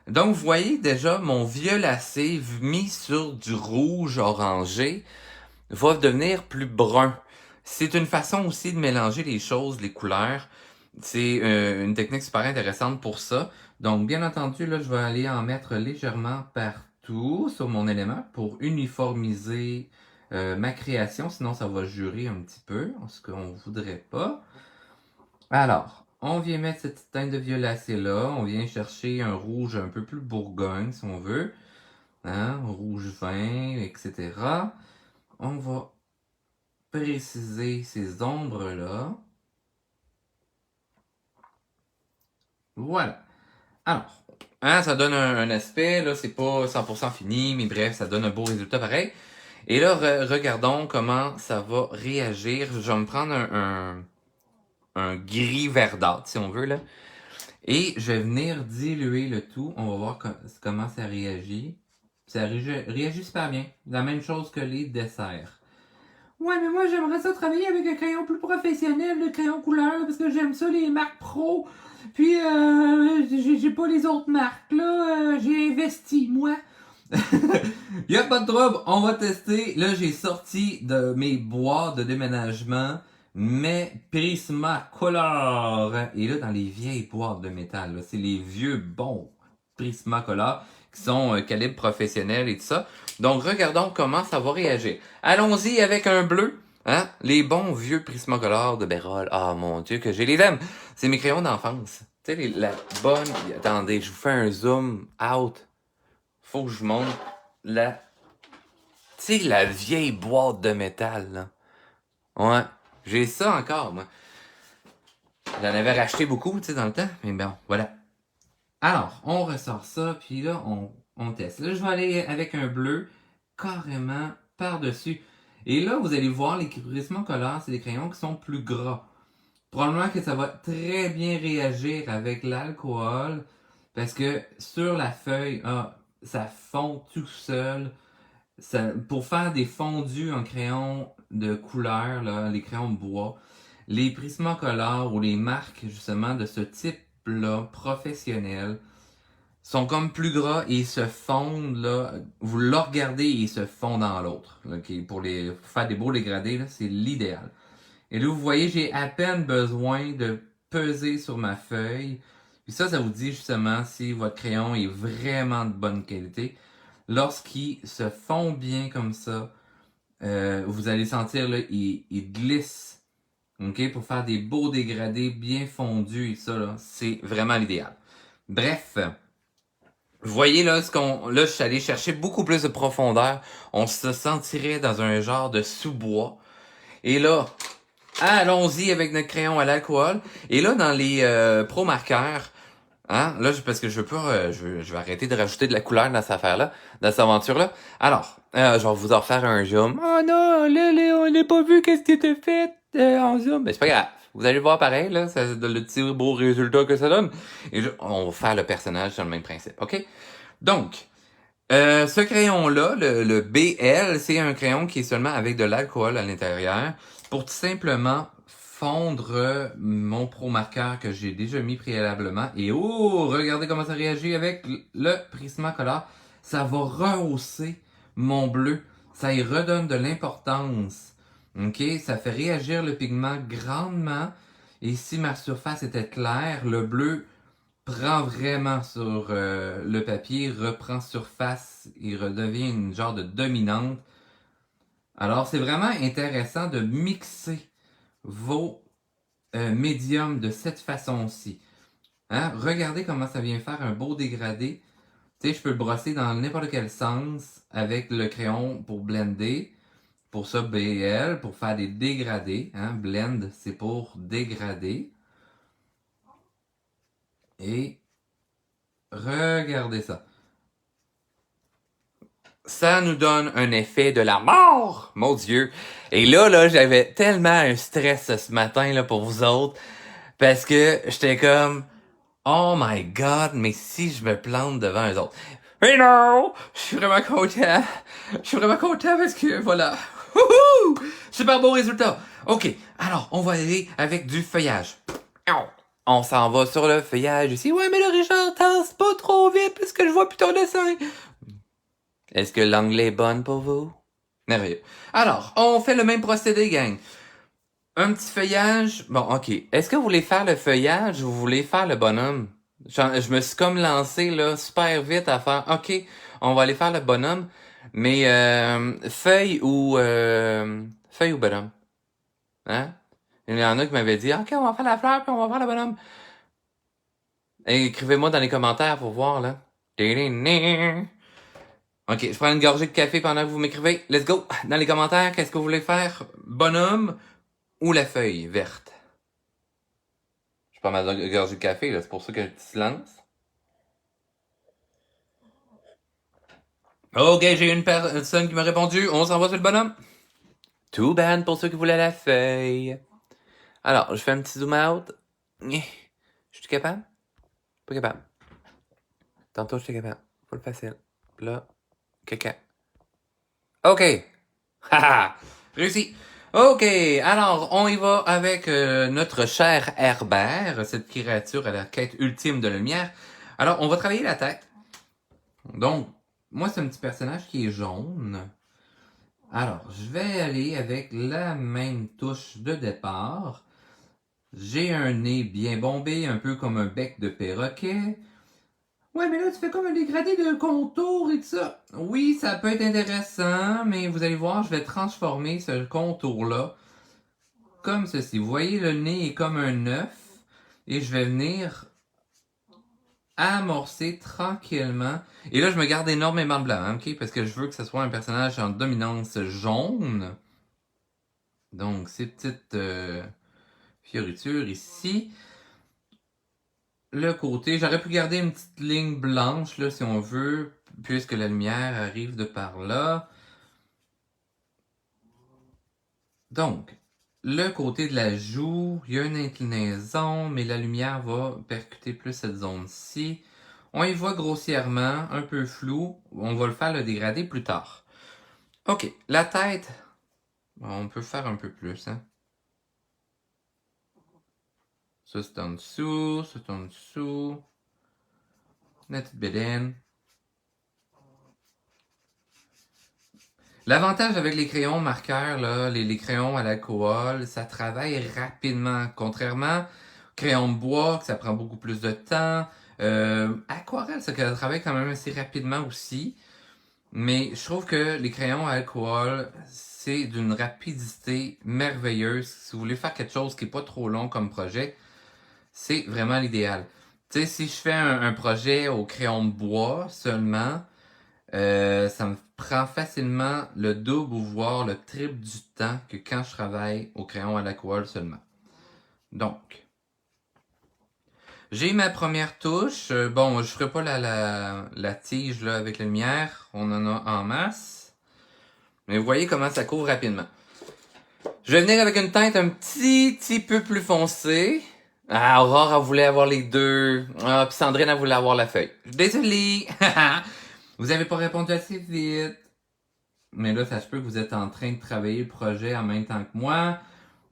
Donc, vous voyez déjà mon violacé mis sur du rouge orangé va devenir plus brun. C'est une façon aussi de mélanger les choses, les couleurs. C'est une technique super intéressante pour ça. Donc, bien entendu, là, je vais aller en mettre légèrement partout sur mon élément pour uniformiser ma création. Sinon, ça va jurer un petit peu, ce qu'on ne voudrait pas. Alors, on vient mettre cette petite teinte de violacé là. On vient chercher un rouge un peu plus bourgogne, si on veut. Hein? Rouge vin, etc. On va préciser ces ombres-là. Voilà. Alors, hein, ça donne un aspect, là, c'est pas 100% fini, mais bref, ça donne un beau résultat pareil. Et là, regardons comment ça va réagir. Je vais me prendre un gris verdâtre, si on veut, là. Et je vais venir diluer le tout. On va voir comment ça réagit. Ça réagit super bien. La même chose que les desserts. Ouais, mais moi, j'aimerais ça travailler avec un crayon plus professionnel, le crayon couleur, parce que j'aime ça, les marques pro. Puis, j'ai pas les autres marques, là. J'ai investi, moi. Y a pas de trouble, on va tester. Là, j'ai sorti de mes boîtes de déménagement mes Prismacolor. Et là, dans les vieilles boîtes de métal, là, c'est les vieux bons Prismacolor qui sont calibre professionnel et tout ça. Donc, regardons comment ça va réagir. Allons-y avec un bleu. Hein? Les bons vieux Prismacolor de Bérol. Ah, mon Dieu, que j'ai les aime. C'est mes crayons d'enfance. Tu sais, la bonne... Attendez, je vous fais un zoom out. Faut que je montre la... Tu sais, la vieille boîte de métal, là. Ouais. J'ai ça encore, moi. J'en avais racheté beaucoup, tu sais, dans le temps. Mais bon, voilà. Alors, on ressort ça, puis là, on teste. Là, je vais aller avec un bleu carrément par-dessus. Et là, vous allez voir, les Prismacolor, c'est des crayons qui sont plus gras. Probablement que ça va très bien réagir avec l'alcool, parce que sur la feuille, ça fond tout seul. Pour faire des fondus en crayon de couleurs, là, les crayons de bois, les Prismacolor ou les marques justement de ce type-là, professionnel, sont comme plus gras et ils se fondent, là. Vous le regardez et ils se fondent dans l'autre. Okay? Pour faire des beaux dégradés, là, c'est l'idéal. Et là, vous voyez, j'ai à peine besoin de peser sur ma feuille. Puis ça vous dit justement si votre crayon est vraiment de bonne qualité. Lorsqu'il se fond bien comme ça, vous allez sentir, là, il glisse. OK? Pour faire des beaux dégradés bien fondus et ça, là, c'est vraiment l'idéal. Bref. Vous voyez là, là, je suis allé chercher beaucoup plus de profondeur. On se sentirait dans un genre de sous-bois. Et là, allons-y avec notre crayon à l'alcool. Et là, dans les pro marqueurs, hein, là, parce que je veux pas, je vais arrêter de rajouter de la couleur dans cette affaire-là, dans cette aventure-là. Alors, je vais vous en refaire un zoom. Oh non, là, on n'a pas vu qu'est-ce qui était fait en zoom. Mais c'est pas grave. Vous allez voir pareil, là, ça donne le petit beau résultat que ça donne. Et on va faire le personnage sur le même principe, ok? Donc, ce crayon-là, le BL, c'est un crayon qui est seulement avec de l'alcool à l'intérieur pour tout simplement fondre mon pro marqueur que j'ai déjà mis préalablement. Et oh, regardez comment ça réagit avec le Prismacolor. Ça va rehausser mon bleu. Ça y redonne de l'importance. OK? Ça fait réagir le pigment grandement. Et si ma surface était claire, le bleu prend vraiment sur le papier, reprend surface et redevient une genre de dominante. Alors, c'est vraiment intéressant de mixer vos médiums de cette façon-ci. Hein? Regardez comment ça vient faire un beau dégradé. Tu sais, je peux le brosser dans n'importe quel sens avec le crayon pour blender. Pour ça, BL, pour faire des dégradés. Hein? Blend, c'est pour dégrader. Et regardez ça. Ça nous donne un effet de la mort, mon Dieu. Et là, j'avais tellement un stress ce matin là pour vous autres parce que j'étais comme oh my God, mais si je me plante devant eux autres. Mais non, je suis vraiment content. Je suis vraiment content parce que voilà. Wouhou! Super beau résultat. OK, alors on va aller avec du feuillage. On s'en va sur le feuillage ici. Ouais, mais là, Richard, tasse pas trop vite parce que je vois plus ton dessin. Est-ce que l'anglais est bonne pour vous? Merveilleux. Alors, on fait le même procédé, gang. Un petit feuillage. Bon, OK. Est-ce que vous voulez faire le feuillage ou vous voulez faire le bonhomme? Je me suis comme lancé là super vite à faire OK, on va aller faire le bonhomme. Mais feuille ou bonhomme? Hein? Il y en a qui m'avaient dit OK, on va faire la fleur puis on va faire le bonhomme. Et écrivez-moi dans les commentaires pour voir là. OK, je prends une gorgée de café pendant que vous m'écrivez. Let's go! Dans les commentaires, qu'est-ce que vous voulez faire? Bonhomme ou la feuille verte? Je prends ma gorgée de café, là. C'est pour ça que tu te lances. OK, j'ai une personne qui m'a répondu. On s'en va sur le bonhomme. Too bad pour ceux qui voulaient la feuille. Alors, je fais un petit zoom out. Je suis capable? Pas capable. Tantôt, j'étais capable. Pas le facile. Là, caca. OK. Haha. Réussi. OK, alors on y va avec notre cher Herbert, cette créature à la quête ultime de la lumière. Alors, on va travailler la tête. Donc, moi, c'est un petit personnage qui est jaune. Alors, je vais aller avec la même touche de départ. J'ai un nez bien bombé, un peu comme un bec de perroquet. Ouais, mais là, tu fais comme un dégradé de contour et tout ça. Oui, ça peut être intéressant, mais vous allez voir, je vais transformer ce contour-là comme ceci. Vous voyez, le nez est comme un œuf. Et je vais venir amorcer tranquillement. Et là, je me garde énormément de blanc, hein, ok? Parce que je veux que ce soit un personnage en dominance jaune. Donc, ces petites fioritures ici. Le côté, j'aurais pu garder une petite ligne blanche, là, si on veut, puisque la lumière arrive de par là. Donc, le côté de la joue, il y a une inclinaison, mais la lumière va percuter plus cette zone-ci. On y voit grossièrement, un peu flou. On va le faire le dégradé plus tard. OK, la tête. On peut faire un peu plus, hein. Ça, c'est en dessous, ça, c'est en dessous. La petite bédaine. L'avantage avec les crayons marqueurs, là, les crayons à l'alcool, ça travaille rapidement. Contrairement aux crayons de bois, que ça prend beaucoup plus de temps. Aquarelle, ça travaille quand même assez rapidement aussi. Mais je trouve que les crayons à alcool, c'est d'une rapidité merveilleuse. Si vous voulez faire quelque chose qui n'est pas trop long comme projet, c'est vraiment l'idéal. Tu sais, si je fais un projet au crayon de bois seulement, ça me prend facilement le double ou voire le triple du temps que quand je travaille au crayon à l'alcool seulement. Donc, j'ai ma première touche. Bon, je ferai pas la tige là, avec la lumière. On en a en masse. Mais vous voyez comment ça couvre rapidement. Je vais venir avec une teinte un petit peu plus foncée. Ah, Aurore, elle voulait avoir les deux. Ah, puis Sandrine, elle voulait avoir la feuille. Désolé. Vous avez pas répondu assez vite. Mais là, ça se peut que vous êtes en train de travailler le projet en même temps que moi.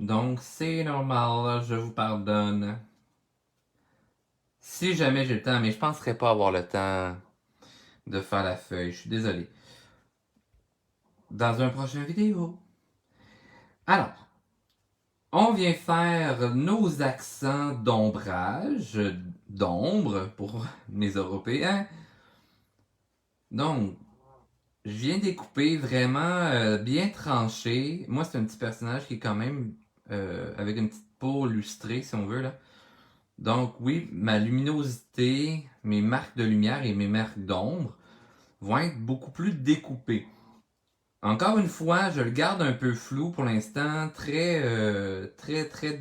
Donc, c'est normal. Je vous pardonne. Si jamais j'ai le temps, mais je penserais pas avoir le temps de faire la feuille. Je suis désolé. Dans un prochain vidéo. Alors, on vient faire nos accents d'ombrage, d'ombre pour les Européens. Donc, je viens découper vraiment bien tranché. Moi, c'est un petit personnage qui est quand même avec une petite peau lustrée, si on veut, là. Donc, oui, ma luminosité, mes marques de lumière et mes marques d'ombre vont être beaucoup plus découpées. Encore une fois, je le garde un peu flou pour l'instant, très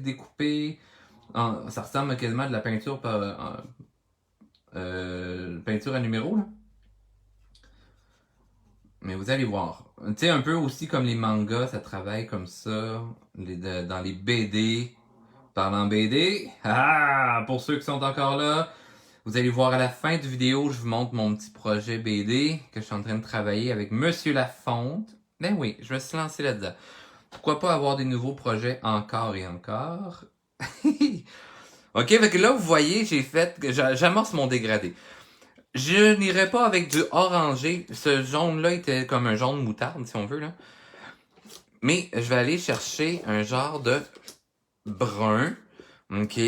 découpé. Ça ressemble quasiment à de la peinture peinture à numéro, là. Mais vous allez voir. Tu sais, un peu aussi comme les mangas, ça travaille comme ça. Dans les BD. Parlant BD, pour ceux qui sont encore là, vous allez voir à la fin de vidéo, je vous montre mon petit projet BD que je suis en train de travailler avec Monsieur Lafonte. Ben oui, je vais se lancer là-dedans. Pourquoi pas avoir des nouveaux projets encore et encore? Ok, fait que là, vous voyez, j'amorce mon dégradé. Je n'irai pas avec du orangé. Ce jaune-là était comme un jaune moutarde, si on veut, là. Mais je vais aller chercher un genre de brun, ok,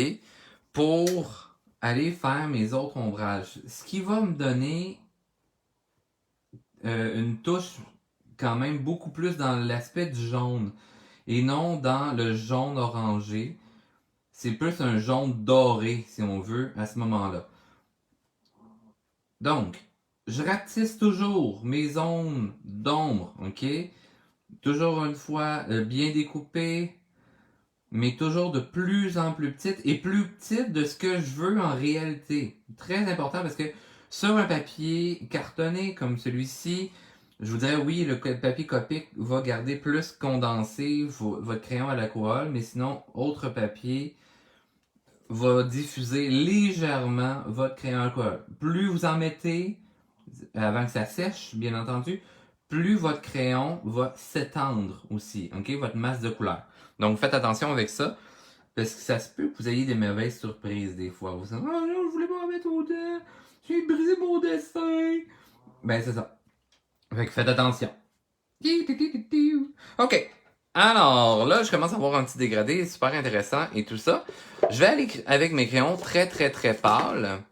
pour aller faire mes autres ombrages. Ce qui va me donner une touche quand même beaucoup plus dans l'aspect du jaune et non dans le jaune orangé. C'est plus un jaune doré, si on veut, à ce moment-là. Donc, je ratisse toujours mes zones d'ombre, ok? Toujours une fois bien découpées, mais toujours de plus en plus petites et plus petites de ce que je veux en réalité. Très important parce que sur un papier cartonné comme celui-ci, je vous dirais oui, le papier Copic va garder plus condensé votre crayon à l'alcool, mais sinon, autre papier va diffuser légèrement votre crayon à l'alcool. Plus vous en mettez, avant que ça sèche, bien entendu, plus votre crayon va s'étendre aussi, ok, votre masse de couleur. Donc faites attention avec ça, parce que ça se peut que vous ayez des mauvaises surprises des fois. Vous dites, oh non, je voulais pas en mettre autant, j'ai brisé mon dessin. Ben c'est ça. Fait que faites attention. Ok. Alors là, je commence à avoir un petit dégradé super intéressant et tout ça. Je vais aller avec mes crayons très pâles.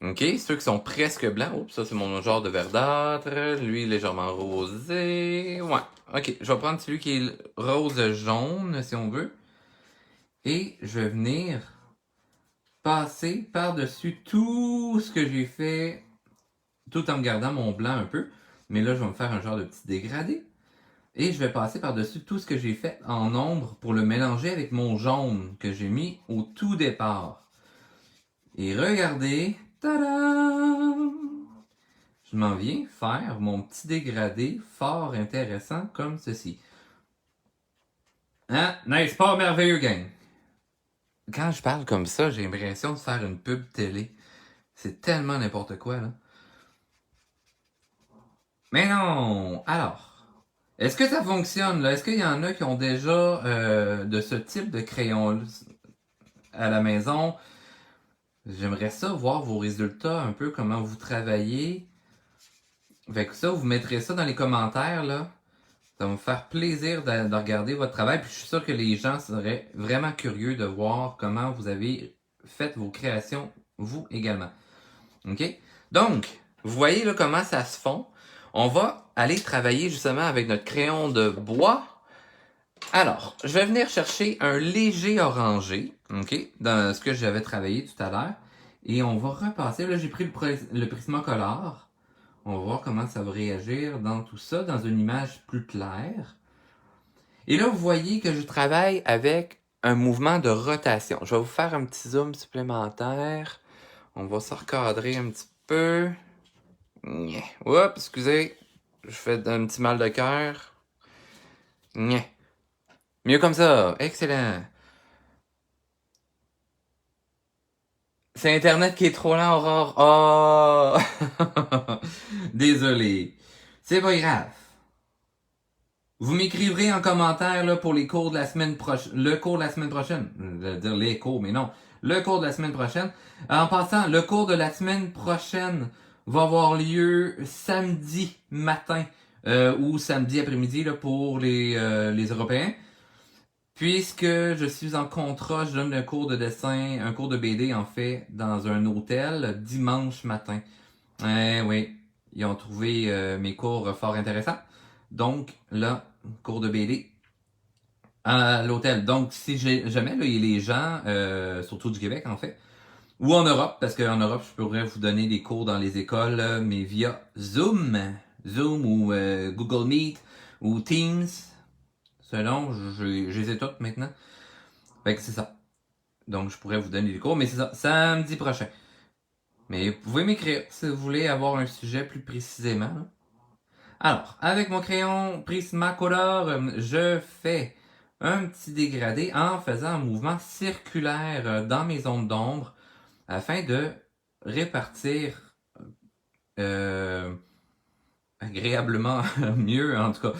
Ok, ceux qui sont presque blancs. Oups, ça c'est mon genre de verdâtre. Lui légèrement rosé. Ouais. Ok, je vais prendre celui qui est rose jaune si on veut. Et je vais venir passer par-dessus tout ce que j'ai fait tout en me gardant mon blanc un peu. Mais là, je vais me faire un genre de petit dégradé. Et je vais passer par-dessus tout ce que j'ai fait en ombre pour le mélanger avec mon jaune que j'ai mis au tout départ. Et regardez, tadam! Je m'en viens faire mon petit dégradé fort intéressant comme ceci. Hein? N'est-ce pas merveilleux, gang? Quand je parle comme ça, j'ai l'impression de faire une pub télé. C'est tellement n'importe quoi, là. Mais non! Alors, Est-ce que ça fonctionne, là? Est-ce qu'il y en a qui ont déjà de ce type de crayon à la maison? J'aimerais ça voir vos résultats, un peu comment vous travaillez. Fait que ça, vous mettrez ça dans les commentaires, là. Ça va me faire plaisir de regarder votre travail. Puis je suis sûr que les gens seraient vraiment curieux de voir comment vous avez fait vos créations, vous également. OK? Donc, vous voyez là comment ça se fond. On va aller travailler justement avec notre crayon de bois. Alors, je vais venir chercher un léger orangé, OK, dans ce que j'avais travaillé tout à l'heure. Et on va repasser. Là, j'ai pris le Prismacolor. On va voir comment ça va réagir dans tout ça, dans une image plus claire. Et là, vous voyez que je travaille avec un mouvement de rotation. Je vais vous faire un petit zoom supplémentaire. On va se recadrer un petit peu. Oups, excusez. Je fais un petit mal de cœur. Mieux comme ça. Excellent. C'est Internet qui est trop lent, Aurore. Oh! Désolé. C'est pas grave. Vous m'écrivrez en commentaire là, pour les cours de la semaine prochaine. Le cours de la semaine prochaine. Je vais dire les cours, mais non. Le cours de la semaine prochaine. En passant, le cours de la semaine prochaine va avoir lieu samedi matin ou samedi après-midi là, pour les Européens. Puisque je suis en contrat, je donne un cours de dessin, un cours de BD en fait, dans un hôtel dimanche matin. Oui, ils ont trouvé mes cours fort intéressants. Donc là, cours de BD à l'hôtel. Donc si jamais là, il y a les gens, surtout du Québec en fait, ou en Europe, parce qu'en Europe, je pourrais vous donner des cours dans les écoles, mais via Zoom, Zoom ou Google Meet ou Teams. Selon, je les ai toutes maintenant. Fait que c'est ça. Donc, je pourrais vous donner des cours, mais c'est ça, samedi prochain. Mais vous pouvez m'écrire si vous voulez avoir un sujet plus précisément. Là. Alors, avec mon crayon Prismacolor, je fais un petit dégradé en faisant un mouvement circulaire dans mes zones d'ombre afin de répartir euh, agréablement mieux, en tout cas,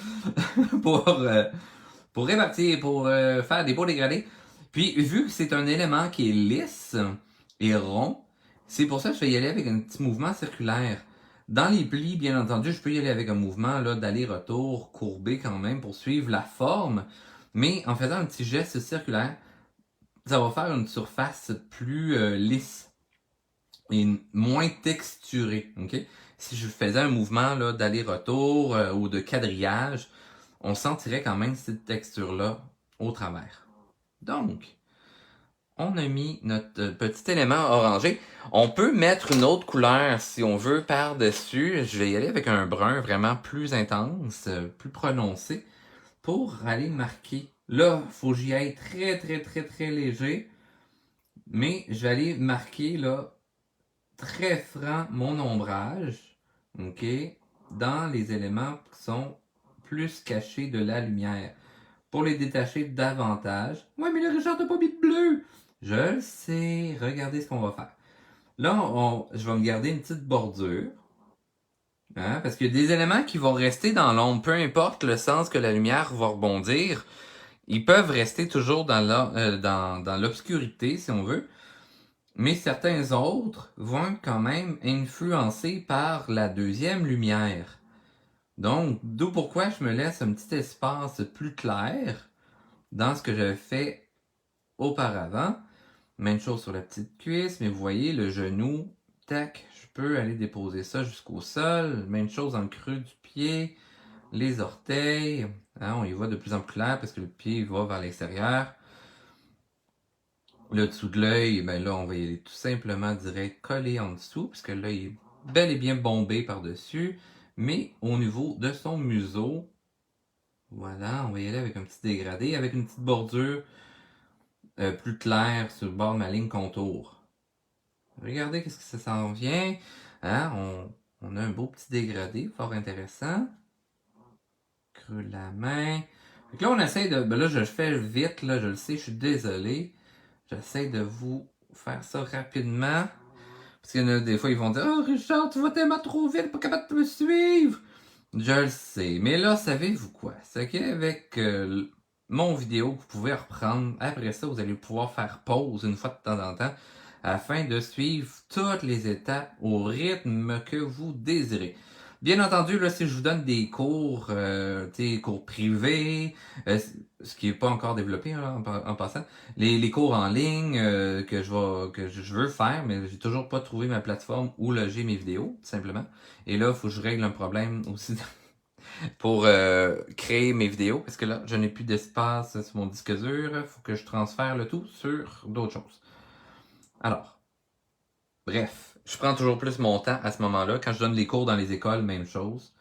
pour répartir, pour faire des beaux dégradés. Puis, vu que c'est un élément qui est lisse et rond, c'est pour ça que je vais y aller avec un petit mouvement circulaire. Dans les plis, bien entendu, je peux y aller avec un mouvement là, d'aller-retour courbé quand même pour suivre la forme. Mais en faisant un petit geste circulaire, ça va faire une surface plus lisse et moins texturée. Okay? Si je faisais un mouvement là, d'aller-retour ou de quadrillage, on sentirait quand même cette texture-là au travers. Donc, on a mis notre petit élément orangé. On peut mettre une autre couleur si on veut par-dessus. Je vais y aller avec un brun vraiment plus intense, plus prononcé, pour aller marquer. Là, il faut que j'y aille très, très, très, très léger. Mais je vais aller marquer, là, très franc mon ombrage, ok, dans les éléments qui sont plus cachés de la lumière. Pour les détacher davantage. Ouais, mais le Richard, t'as pas mis de bleu! Je le sais. Regardez ce qu'on va faire. Là, je vais me garder une petite bordure. Hein, parce qu'il y a des éléments qui vont rester dans l'ombre. Peu importe le sens que la lumière va rebondir, ils peuvent rester toujours dans l'obscurité, si on veut. Mais certains autres vont être quand même influencés par la deuxième lumière. Donc, d'où pourquoi je me laisse un petit espace plus clair dans ce que j'avais fait auparavant. Même chose sur la petite cuisse, mais vous voyez le genou, tac, je peux aller déposer ça jusqu'au sol. Même chose dans le creux du pied, les orteils. Hein, on y voit de plus en plus clair parce que le pied va vers l'extérieur. Le dessous de l'œil, ben là, on va y aller tout simplement direct coller en dessous, puisque l'œil est bel et bien bombé par-dessus. Mais au niveau de son museau, voilà, on va y aller avec un petit dégradé, avec une petite bordure plus claire sur le bord de ma ligne contour. Regardez qu'est-ce que ça s'en vient. Hein? On a un beau petit dégradé, fort intéressant. Creux de la main. Donc là, on essaie de... Ben là, je le fais vite, là, je le sais, je suis désolé. J'essaie de vous faire ça rapidement. Parce qu'il y en a des fois, ils vont dire « Oh, Richard, tu vas tellement trop vite, pas capable de me suivre! » Je le sais. Mais là, savez-vous quoi? C'est qu'avec mon vidéo, vous pouvez reprendre. Après ça, vous allez pouvoir faire pause une fois de temps en temps afin de suivre toutes les étapes au rythme que vous désirez. Bien entendu, là, si je vous donne des cours, cours privés, ce qui n'est pas encore développé hein, en passant, les cours en ligne que je veux faire, mais j'ai toujours pas trouvé ma plateforme où loger mes vidéos, tout simplement. Et là, il faut que je règle un problème aussi pour créer mes vidéos, parce que là, je n'ai plus d'espace sur mon disque dur, il faut que je transfère le tout sur d'autres choses. Alors, bref, je prends toujours plus mon temps à ce moment-là. Quand je donne les cours dans les écoles, même chose,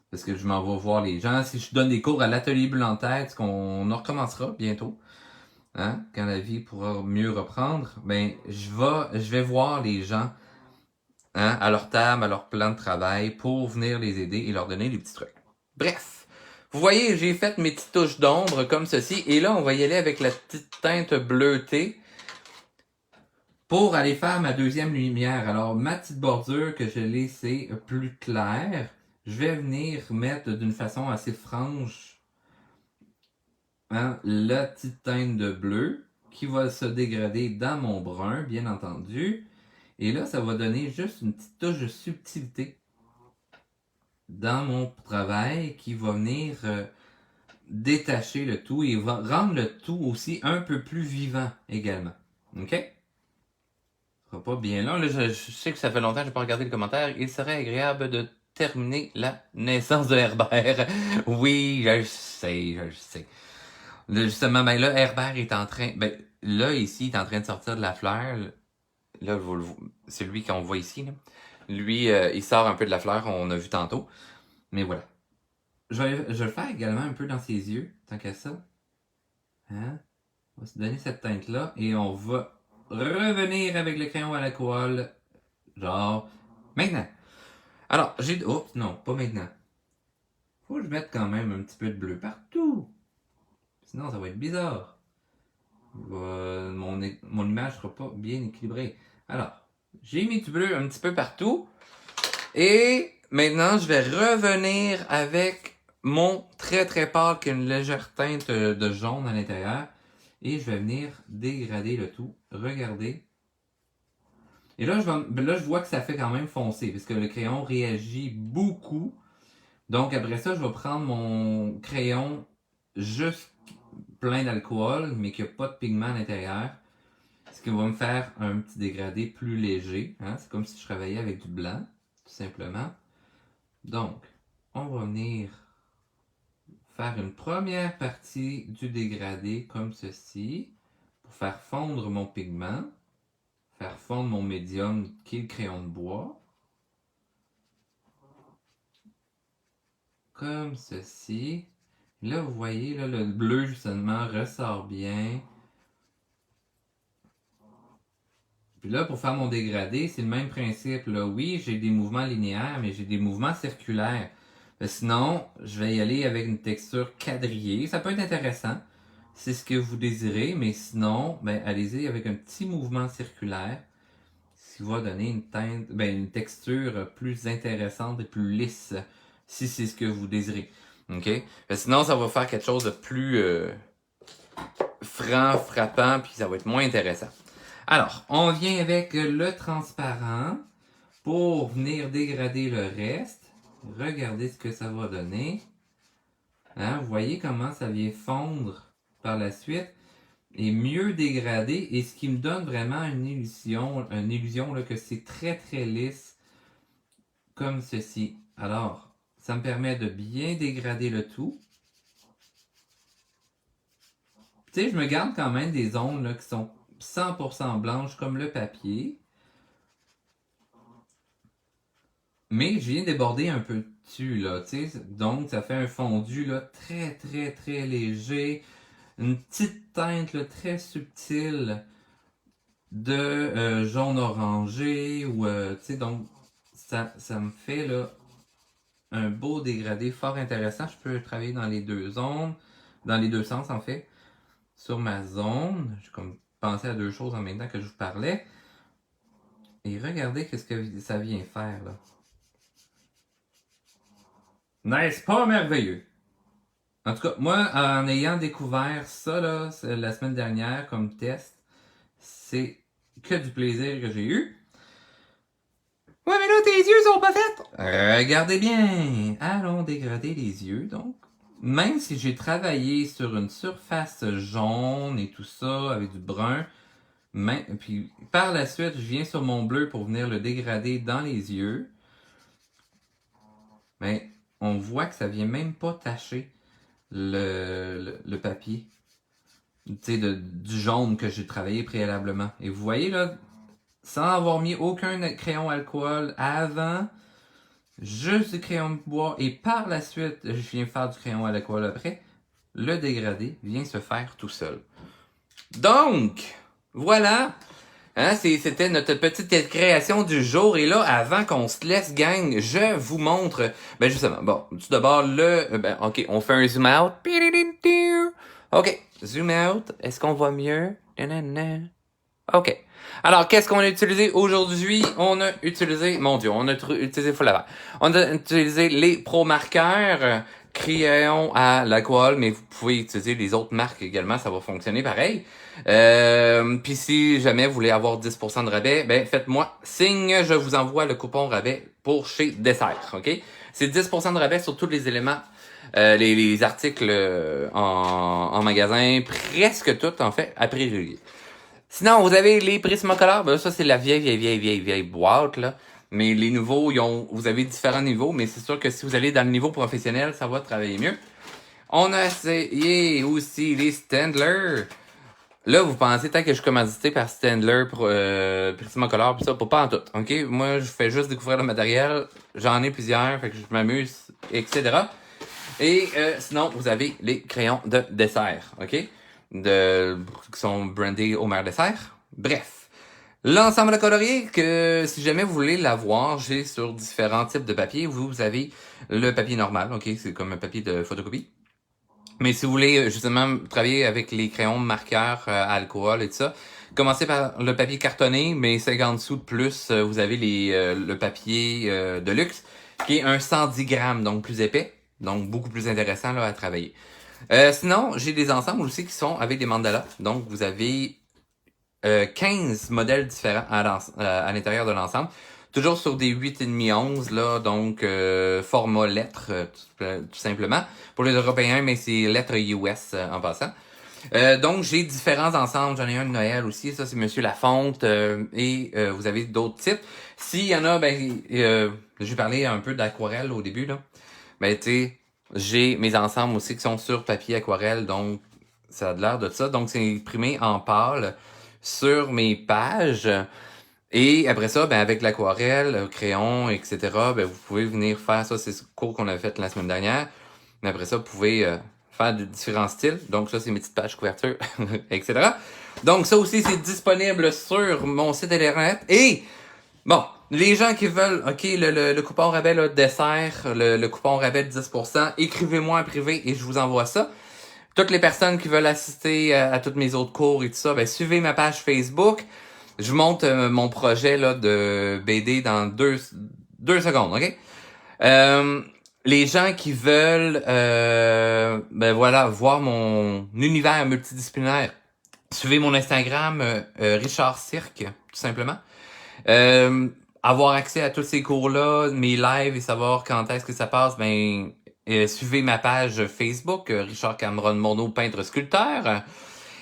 parce que je m'en vais voir les gens. Si je donne des cours à l'atelier bleu en tête, qu'on en recommencera bientôt, hein, quand la vie pourra mieux reprendre, ben je vais voir les gens hein, à leur table, à leur plan de travail, pour venir les aider et leur donner des petits trucs. Bref, vous voyez, j'ai fait mes petites touches d'ombre comme ceci, et là, on va y aller avec la petite teinte bleutée pour aller faire ma deuxième lumière. Alors, ma petite bordure que je laissée plus claire, je vais venir mettre d'une façon assez franche hein, la petite teinte de bleu qui va se dégrader dans mon brun, bien entendu. Et là, ça va donner juste une petite touche de subtilité dans mon travail qui va venir détacher le tout et va rendre le tout aussi un peu plus vivant également. OK? Ce sera pas bien long. Là, je sais que ça fait longtemps que je n'ai pas regardé le commentaire. Il serait agréable de terminer la naissance de Herbert. Oui, je le sais, je le sais. Là, justement, ben là, Herbert est en train... Ben, là, ici, il est en train de sortir de la fleur. Là, c'est lui qu'on voit ici. Là. Lui, il sort un peu de la fleur, on a vu tantôt. Mais voilà. Je vais le faire également un peu dans ses yeux, tant qu'à ça. Hein? On va se donner cette teinte-là et on va revenir avec le crayon à l'alcool. Genre, maintenant. Alors, j'ai... Oh, non, pas maintenant. Faut que je mette quand même un petit peu de bleu partout. Sinon, ça va être bizarre. Mon image sera pas bien équilibrée. Alors, j'ai mis du bleu un petit peu partout. Et maintenant, je vais revenir avec mon très très pâle qui a une légère teinte de jaune à l'intérieur. Et je vais venir dégrader le tout. Regardez. Et là, je vois que ça fait quand même foncé, parce que le crayon réagit beaucoup. Donc après ça, je vais prendre mon crayon juste plein d'alcool, mais qui n'a pas de pigment à l'intérieur. Ce qui va me faire un petit dégradé plus léger. Hein? C'est comme si je travaillais avec du blanc, tout simplement. Donc, on va venir faire une première partie du dégradé comme ceci, pour faire fondre mon pigment, faire fondre mon médium qui est le crayon de bois. Comme ceci. Là, vous voyez, là, le bleu, justement, ressort bien. Puis là, pour faire mon dégradé, c'est le même principe. Là. Oui, j'ai des mouvements linéaires, mais j'ai des mouvements circulaires. Sinon, je vais y aller avec une texture quadrillée. Ça peut être intéressant. C'est ce que vous désirez, mais sinon, ben, allez-y avec un petit mouvement circulaire. Ce qui va donner une teinte, ben, une texture plus intéressante et plus lisse, si c'est ce que vous désirez. OK? Sinon, ça va faire quelque chose de plus franc, frappant, puis ça va être moins intéressant. Alors, on vient avec le transparent pour venir dégrader le reste. Regardez ce que ça va donner. Hein, vous voyez comment ça vient fondre par la suite et mieux dégradé. Et ce qui me donne vraiment une illusion là, que c'est très très lisse comme ceci. Alors, ça me permet de bien dégrader le tout. Tu sais, je me garde quand même des zones là, qui sont 100% blanches comme le papier. Mais je viens déborder un peu dessus, là, tu sais. Donc, ça fait un fondu, là, très, très, très léger. Une petite teinte, là, très subtile de jaune orangé ou, tu sais, donc, ça me fait, là, un beau dégradé fort intéressant. Je peux travailler dans les deux zones, dans les deux sens, en fait. Sur ma zone, j'ai comme pensé à deux choses en même temps que je vous parlais. Et regardez qu'est-ce que ça vient faire, là. N'est-ce pas merveilleux? En tout cas, moi, en ayant découvert ça là, la semaine dernière comme test, c'est que du plaisir que j'ai eu. Ouais, mais là, tes yeux sont pas faits! Regardez bien! Allons dégrader les yeux, donc. Même si j'ai travaillé sur une surface jaune et tout ça, avec du brun, puis par la suite, je viens sur mon bleu pour venir le dégrader dans les yeux, mais on voit que ça vient même pas tacher le papier. Tu sais, du jaune que j'ai travaillé préalablement. Et vous voyez là, sans avoir mis aucun crayon alcool avant, juste du crayon de bois, et par la suite, je viens faire du crayon alcool après, le dégradé vient se faire tout seul. Donc, voilà. Hein, c'était notre petite création du jour. Et là, avant qu'on se laisse, gang, je vous montre... Ben justement, bon, tout d'abord, OK, on fait un zoom out. OK, zoom out. Est-ce qu'on voit mieux? OK. Alors, qu'est-ce qu'on a utilisé aujourd'hui? On a utilisé... Mon Dieu, on a utilisé full lavage. On a utilisé les Pro Marqueurs, crayons à l'alcool, mais vous pouvez utiliser les autres marques également, ça va fonctionner pareil. Puis si jamais vous voulez avoir 10% de rabais, ben faites-moi signe, je vous envoie le coupon rabais pour chez Dessert, OK? C'est 10% de rabais sur tous les éléments, les articles en magasin, presque tout en fait, à prix régulier. Sinon, vous avez les Prismacolor, ben ça c'est la vieille boîte là. Mais les nouveaux, vous avez différents niveaux, mais c'est sûr que si vous allez dans le niveau professionnel, ça va travailler mieux. On a essayé aussi les Staedtler. Là, vous pensez tant que je suis commandité par Staedtler pour Prismacolor, pis ça, pas en tout, ok? Moi, je fais juste découvrir le matériel, j'en ai plusieurs, fait que je m'amuse, etc. Et sinon, vous avez les crayons de dessert, ok? Qui sont brandés au maire dessert. Bref. L'ensemble colorié, que si jamais vous voulez l'avoir, j'ai sur différents types de papier. Vous avez le papier normal, ok? C'est comme un papier de photocopie. Mais si vous voulez justement travailler avec les crayons marqueurs à alcool et tout ça, commencez par le papier cartonné, mais 50 sous de plus, vous avez le papier de luxe, qui est un 110 grammes, donc plus épais, donc beaucoup plus intéressant là, à travailler. Sinon, j'ai des ensembles aussi qui sont avec des mandalas. Donc, vous avez 15 modèles différents à l'intérieur de l'ensemble. Toujours sur des 8,5-11, là, donc format lettres, tout simplement. Pour les Européens, mais c'est lettres US en passant. Donc, j'ai différents ensembles. J'en ai un de Noël aussi. Ça, c'est Monsieur Lafonte. Et vous avez d'autres types. S'il y en a, j'ai parlé un peu d'aquarelle au début, là. Ben, tu sais, j'ai mes ensembles aussi qui sont sur papier aquarelle. Donc, ça a l'air de ça. Donc, c'est imprimé en pâle sur mes pages. Et après ça, avec l'aquarelle, le crayon, etc., vous pouvez venir faire ça. C'est ce cours qu'on a fait la semaine dernière. Mais après ça, vous pouvez faire de différents styles. Donc ça, c'est mes petites pages couverture, etc. Donc ça aussi, c'est disponible sur mon site internet. Et, bon, les gens qui veulent, OK, le coupon rabais là, dessert, le coupon rabais de 10%, écrivez-moi en privé et je vous envoie ça. Toutes les personnes qui veulent assister à tous mes autres cours et tout ça, suivez ma page Facebook. Je vous montre mon projet là, de BD dans deux secondes, OK? Les gens qui veulent voir mon univers multidisciplinaire, suivez mon Instagram Richard Cirque, tout simplement. Avoir accès à tous ces cours-là, mes lives et savoir quand est-ce que ça passe, suivez ma page Facebook, Richard Cameron Morneau, peintre sculpteur.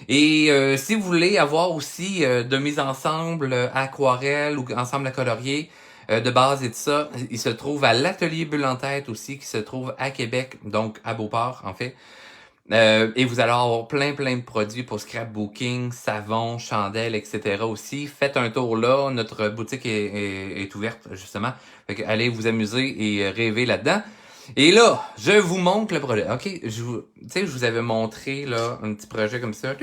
Et si vous voulez avoir aussi de mes ensembles aquarelles ou ensemble à colorier de base et tout ça, il se trouve à l'atelier Bulle en tête aussi, qui se trouve à Québec, donc à Beauport en fait. Et vous allez avoir plein de produits pour scrapbooking, savon, chandelles, etc. aussi. Faites un tour là, notre boutique est ouverte justement. Fait que allez vous amuser et rêver là-dedans. Et là, je vous montre le projet. OK, je vous avais montré là un petit projet comme ça.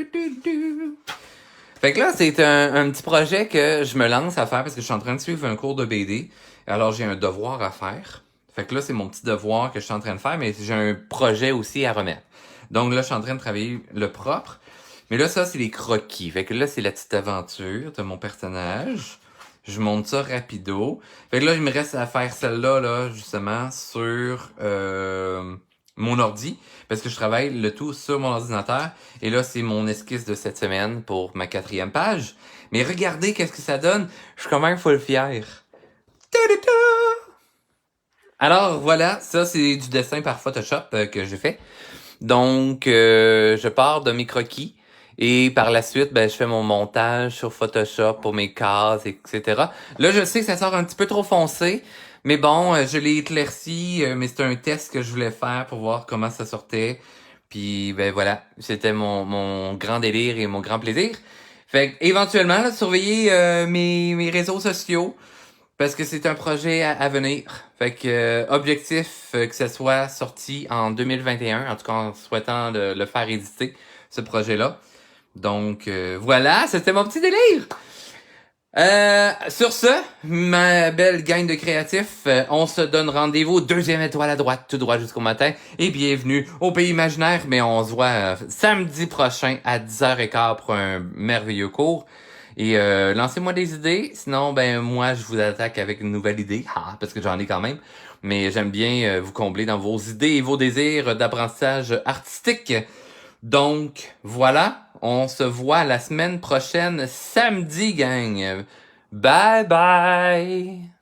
Fait que là, c'est un petit projet que je me lance à faire parce que je suis en train de suivre un cours de BD. Alors, j'ai un devoir à faire. Fait que là, c'est mon petit devoir que je suis en train de faire, mais j'ai un projet aussi à remettre. Donc là, je suis en train de travailler le propre. Mais là, ça, c'est les croquis. Fait que là, c'est la petite aventure de mon personnage. Je monte ça rapido. Fait que là, il me reste à faire celle-là, là, justement, sur mon ordi. Parce que je travaille le tout sur mon ordinateur. Et là, c'est mon esquisse de cette semaine pour ma 4e page. Mais regardez qu'est-ce que ça donne. Je suis quand même full fier. Ta-da-da! Alors voilà, ça c'est du dessin par Photoshop que j'ai fait. Donc, je pars de mes croquis et par la suite, ben, je fais mon montage sur Photoshop pour mes cases, etc. Là, je sais que ça sort un petit peu trop foncé, mais bon, je l'ai éclairci, mais c'était un test que je voulais faire pour voir comment ça sortait. Puis, ben voilà, c'était mon grand délire et mon grand plaisir. Fait que, éventuellement, là, surveillez mes réseaux sociaux. Parce que c'est un projet à venir. Fait que objectif que ça soit sorti en 2021, en tout cas en souhaitant le faire éditer, ce projet-là. Donc voilà, c'était mon petit délire. Sur ce, ma belle gang de créatifs, on se donne rendez-vous 2e étoile à droite, tout droit jusqu'au matin. Et bienvenue au pays imaginaire, mais on se voit samedi prochain à 10h15 pour un merveilleux cours. Et lancez-moi des idées, sinon ben moi je vous attaque avec une nouvelle idée, parce que j'en ai quand même. Mais j'aime bien vous combler dans vos idées et vos désirs d'apprentissage artistique. Donc voilà, on se voit la semaine prochaine, samedi gang. Bye bye!